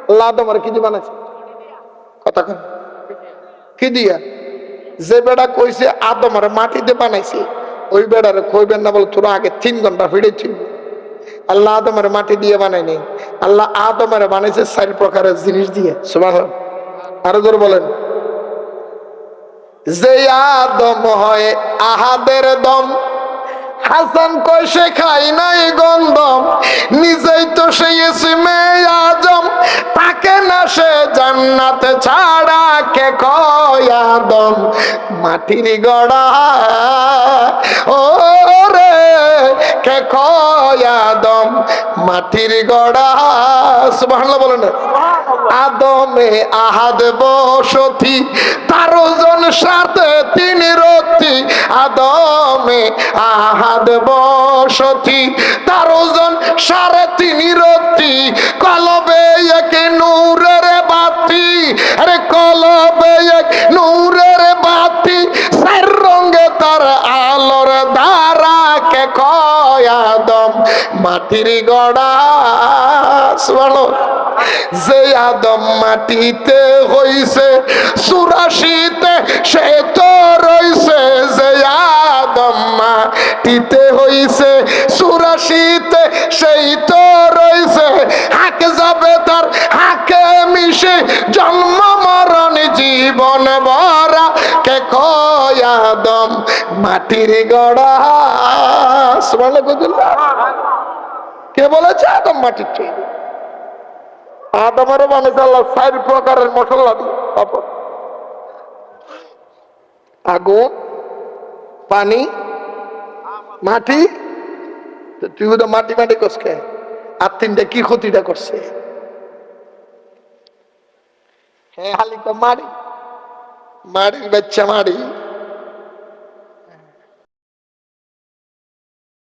আল্লাহ আদমরে কি দিয়ে বানাইছে? কথা কন, কি দিয়া? যে বেড়া কইছে আদমরে মাটি দিয়ে বানাইছে, ওই বেড়ারে কইবেন না বলে তোরা আগে 3 ঘন্টা ফিরেছিল। আল্লাহ আদমের মাটি দিয়ে বানায়নি, আল্লাহ আদমের বানাইছে 4 প্রকারের জিনিস দিয়ে। সুবহানাল্লাহ। আরো জোরে বলেন। যে আদম হয় আহাদের দম, হাসান কয় সে খাই নাই গন্ধম, নিজেই তো সেই ইসমে আজম, তাকে না সে জান্নাতে ছাড়া কে কয় আদম মাটির গড়া, ও রে কে কয় আদম মাটির গড়া। সুবহানাল্লাহ বলেন। আদমে আহাদ বসতি, 13 জন সাথে 3 রতি। আদমে আহাদ বসতি, 13 জন 3.5 রতি। কলবে এক নূরের বাতি, আরে কলবে এক নূরের বাতি, 4 রঙে তার আলোর ধারা, কে কয় আদম মাটির গড়া। সুবহানাল্লাহ। যে আদম মাটিতে হইছে 84তে সে তো রইছে, যে আদম মাটিতে হইছে 84তে সেই তো রইছে। হাকে যাবে তার হাকে মিশে, জন্ম মরণ জীবন ভরা, কে কয় আদম মাটির গড়া। সুবহানাল্লাহ। কে বলেছে আদম মাটির তৈরি? আদমের বানাইছে আল্লাহ 4 প্রকারের মশলা দিয়ে, আগুন, পানি, মাটি। তুই তো মাটি মাটি কসকে, আর 3টা কি ক্ষতিটা করছে? হ্যাঁ, হালিকা মাড়ি, মাড়ির বাচ্চা মাড়ি,